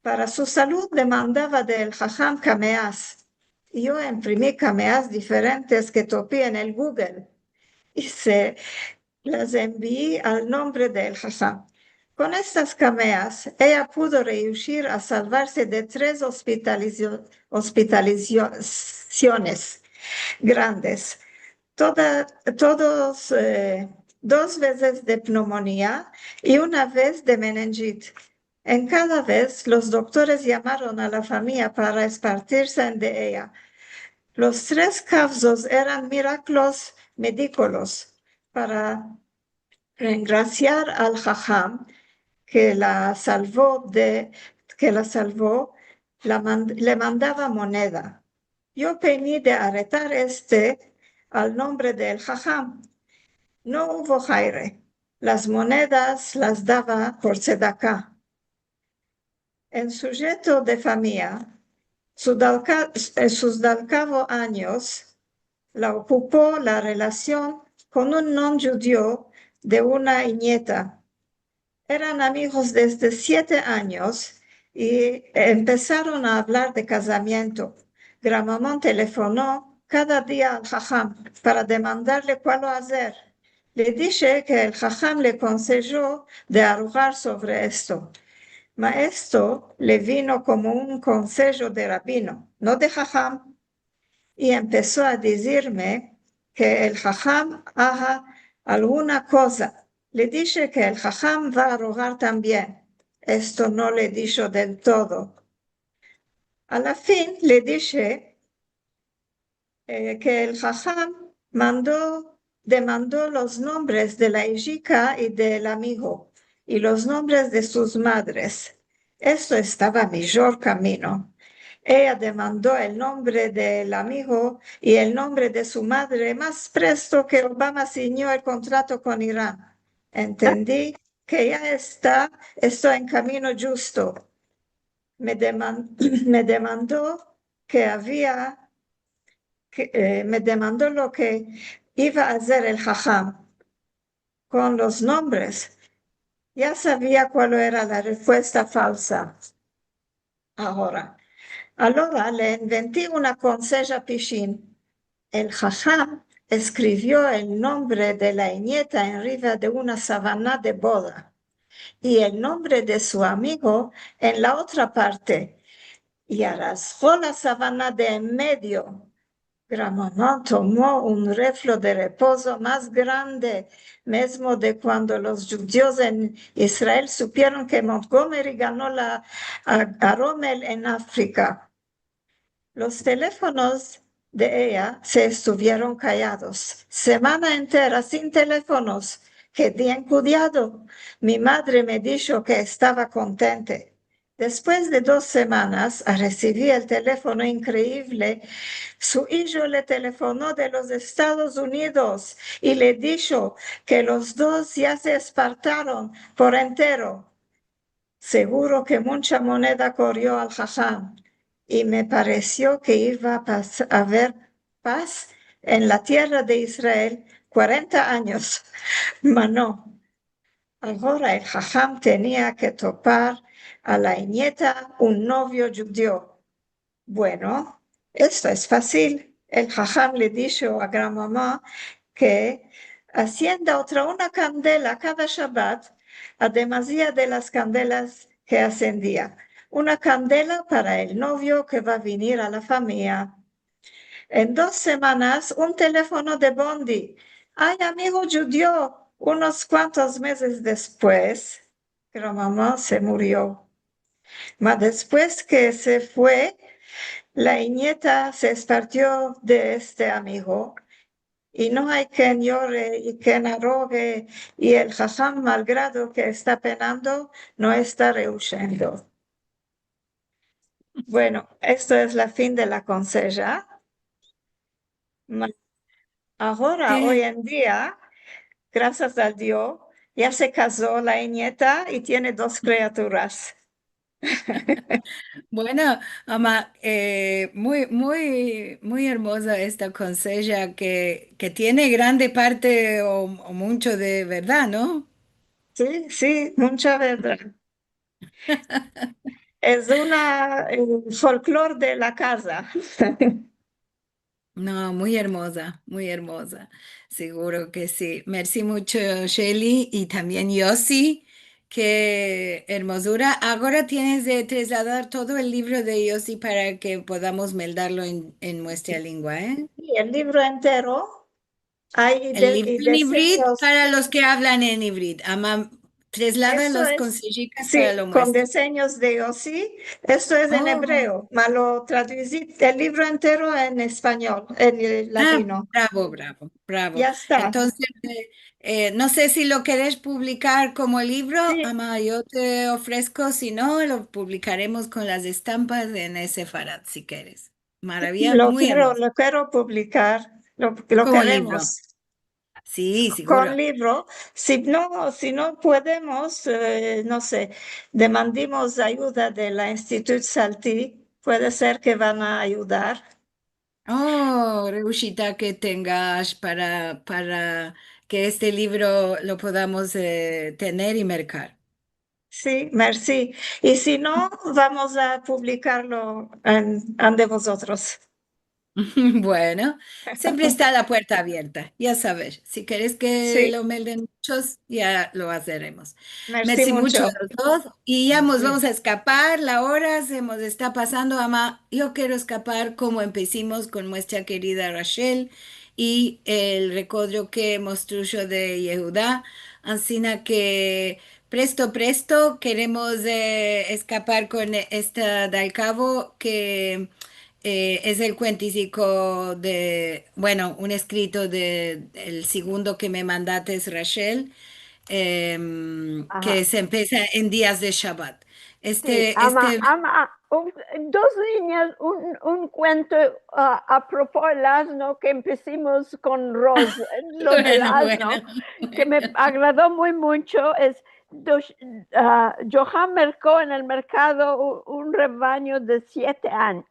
Para su salud demandaba del jajam cameas. Yo imprimí cameas diferentes que topé en el Google y se las envié al nombre del jajam. Con estas cameas, ella pudo reuscir a salvarse de 3 hospitalizaciones grandes, dos veces de neumonía y una vez de meningitis. En cada vez, los doctores llamaron a la familia para esparcirse de ella. Los 3 casos eran milagros médicos para engraciar al jajam que la salvó, le mandaba moneda. Yo pedí de arrestar al nombre del jajam. No hubo jaire. Las monedas las daba por tzedakah. En sujeto de familia, sus cabo años, la ocupó la relación con un non-judío de una nieta. Eran amigos desde 7 años y empezaron a hablar de casamiento. Gramamón telefonó cada día al jajam para demandarle cuál hacer. Le dije que el jajam le aconsejó de arrojar sobre esto. Mas esto le vino como un consejo de rabino, no de jajam. Y empezó a decirme que el jajam haga alguna cosa. Le dije que el jajam va a rogar también. Esto no le dijo del todo. A la fin le dije que el jajam demandó los nombres de la hijika y del amigo y los nombres de sus madres. Esto estaba a mejor camino. Ella demandó el nombre del amigo y el nombre de su madre más presto que Obama ciñó el contrato con Irán. Entendí que ya estoy en camino justo. Me demandó me demandó lo que iba a hacer el jajam con los nombres. Ya sabía cuál era la respuesta falsa. Ahora le inventé una conseja pichín. El jajam escribió el nombre de la nieta arriba de una sábana de boda y el nombre de su amigo en la otra parte, y rasgó la sábana de en medio. Gramamón tomó un reflo de reposo más grande, mismo de cuando los judíos en Israel supieron que Montgomery ganó a Rommel en África. Los teléfonos de ella se estuvieron callados. Semana entera sin teléfonos. Qué bien cuidado. Mi madre me dijo que estaba contenta. Después de 2 semanas, recibí el teléfono increíble. Su hijo le telefonó de los Estados Unidos y le dijo que los dos ya se espartaron por entero. Seguro que mucha moneda corrió al jajam y me pareció que iba a haber paz en la tierra de Israel 40 años. Mas no. Ahora el jajam tenía que topar a la nieta un novio judío. Bueno, esto es fácil. El jajam le dijo a gran mamá que hacienda otra una candela cada Shabbat, además de las candelas que ascendía. Una candela para el novio que va a venir a la familia. En 2 semanas, un teléfono de Bondi. Ay, amigo judío, unos cuantos meses después, pero mamá se murió. Mas después que se fue, la nieta se esparció de este amigo y no hay quien llore y quien arrogue y el jajam malgrado que está penando no está rehuyendo. Bueno, esto es la fin de la conseja. Ahora, hoy en día, gracias a Dios, ya se casó la nieta y tiene 2 criaturas. Bueno, ama, muy hermosa esta conseja que tiene grande parte o mucho de verdad, ¿no? Sí, sí, mucha verdad. Es una folclore de la casa. No, muy hermosa, seguro que sí. Merci mucho, Shelly, y también Yossi, qué hermosura. Ahora tienes de trasladar todo el libro de Yossi para que podamos meldarlo en nuestra lengua, ¿eh? Y el libro entero, hay El libro y en hibrid diseños. para los que hablan en hibrid. Ama, traslada Esto los es, consejicas para sí, lo con muestro. diseños de Osí. Esto es en Oh. hebreo, mas lo traducí el libro entero en español, en Ah, latino. bravo, bravo, bravo. Ya está. Entonces, no sé si lo querés publicar como libro, Sí, ama, yo te ofrezco, si no, lo publicaremos con las estampas en ese Farad, si quieres. Maravilla, muy hermoso. lo quiero publicar, lo Como libro. queremos. Sí, Con seguro. libro, si no podemos, no sé, demandemos ayuda de la Institut Salti, puede ser que van a ayudar. Oh, Reushita, que tengas para que este libro lo podamos tener y mercar. Sí, merci. Y si no, vamos a publicarlo ante vosotros. Bueno, siempre está la puerta abierta, ya sabes. Si quieres que Sí, lo melden muchos, ya lo haremos. merci Merci mucho mucho. a los dos y ya nos vamos a escapar. La hora se nos está pasando, ama. Yo quiero escapar como empecimos con nuestra querida Rachel y el recuerdo que mostró de Yehudá. Así que presto, presto, queremos escapar con esta del cabo que es el cuentico de, bueno, un escrito de el segundo que me mandaste, es Rachel, Ajá. que se empieza en días de Shabbat. Sí, Este, dos líneas, un cuento a propósito del asno que empecemos con Rose, lo del bueno, asno, bueno. que me agradó muy mucho, es Johan mercó en el mercado un rebaño de 7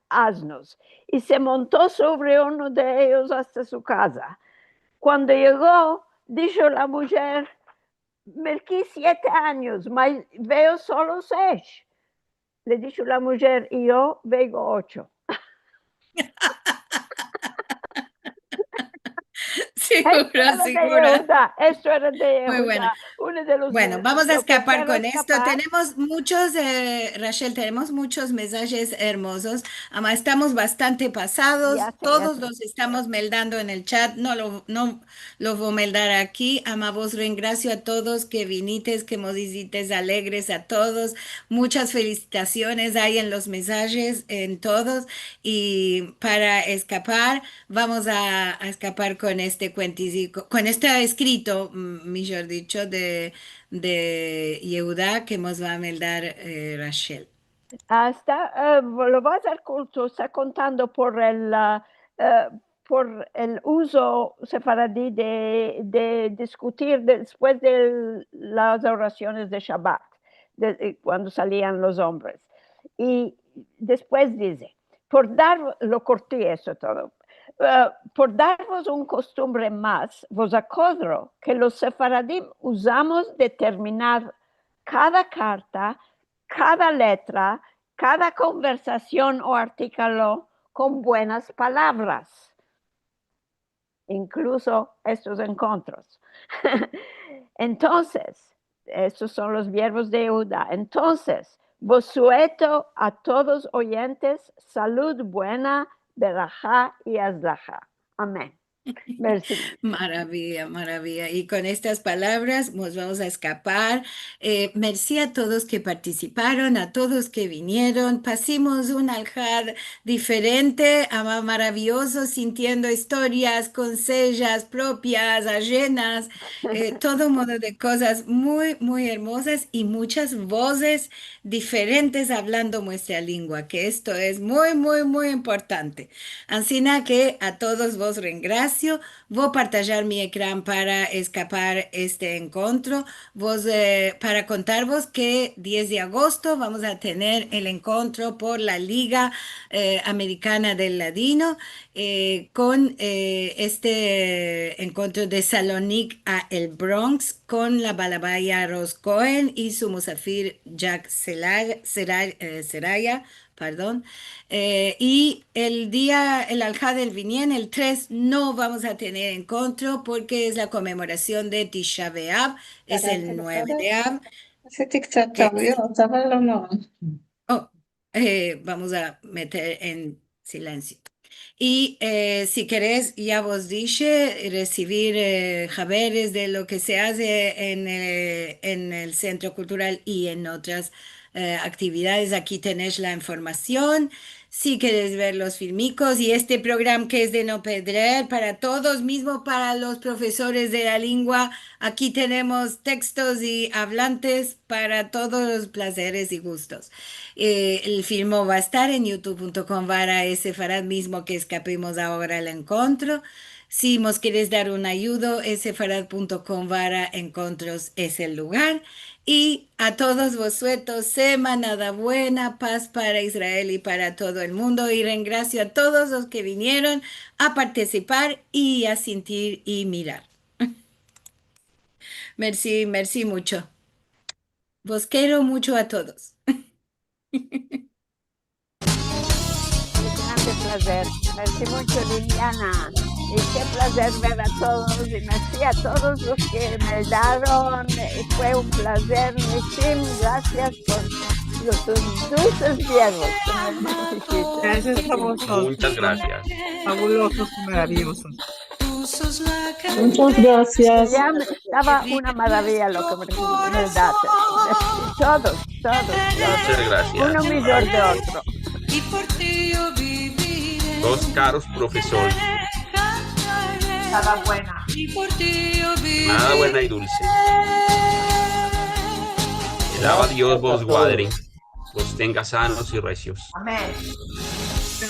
asnos y se montó sobre uno de ellos hasta su casa. Cuando llegó, dijo la mujer, merquí 7 años, mas veo solo 6. Le dijo la mujer, y yo veo 8. Seguro, seguro. Esto era de Muy bueno. Yehuda, uno de Bueno, vamos a lo que escapar quiero con esto. escapar. Tenemos muchos, Rachel, tenemos muchos mensajes hermosos. Ama, estamos bastante pasados. Ya Todos sé. los estamos meldando en el chat. No lo voy a meldar aquí. Ama, vos gracias a todos que vinites, que nos hicites alegres a todos. Muchas felicitaciones hay en los mensajes, en todos. Y para escapar, vamos a escapar con este cuentico, con este escrito, mejor dicho, de Yehuda que nos va a meldar Rachel. Lo voy a hacer culto, está contando por el uso sefaradí de discutir después de las oraciones de Shabbat, cuando salían los hombres. Y después dice, lo corté eso todo, por daros un costumbre más, vos acuerdo que los sefaradim usamos de terminar cada carta, cada letra, cada conversación o artículo con buenas palabras, incluso estos encuentros. Entonces, estos son los verbos de Yehuda. Entonces, vos suelto a todos oyentes salud buena, berajá y azlajá. Amén. Merci. Maravilla, maravilla. Y con estas palabras nos vamos a escapar. Merci a todos que participaron, a todos que vinieron. Pasimos un alhad diferente, maravilloso, sintiendo historias con sellas propias, ajenas, todo modo de cosas muy, muy hermosas y muchas voces diferentes hablando nuestra lengua, que esto es muy, muy, muy importante. Así que a todos vos gracias. Voy a partillar mi ecrán para escapar este encuentro. Para contarvos que 10 de agosto vamos a tener el encuentro por la Liga Americana del Ladino con este encuentro de Salonique a el Bronx con la Balabaya Rose Cohen y su musafir Jack Seraya. Perdón. Y el alhad del Vinien, el 3, no vamos a tener encuentro porque es la conmemoración de Tisha B'Av, es el 9 de Av. Vamos a meter en silencio. Y si querés, ya vos dije, recibir javeres de lo que se hace en el Centro Cultural y en otras actividades, aquí tenés la información. Si quieres ver los filmicos y este programa que es de no perder para todos, mismo para los profesores de la lengua, aquí tenemos textos y hablantes para todos los placeres y gustos. El film va a estar en youtube.com/sefarad, mismo que escapemos ahora al encuentro. Si nos quieres dar un ayudo, sefarad.com/encuentros es el lugar. Y a todos vosotros, semana buena, paz para Israel y para todo el mundo. Y gracias a todos los que vinieron a participar y a sentir y mirar. Merci, merci mucho. Vos quiero mucho a todos. Qué placer. Merci mucho, Liliana. Y qué placer ver a todos. Y merci a todos los que me daron. Fue un placer. Merci, gracias por los dulces diálogos que me hiciste. Gracias a vosotros. Muchas gracias. Fabulosos, maravillosos. Muchas gracias. Ya estaba una maravilla lo que me daste. Todos. Muchas gracias. Uno mejor de otro. Dos caros profesores. Nada buena. Nada buena y dulce. Que daba Dios vos guadre, vos tenga sanos y recios. Amén.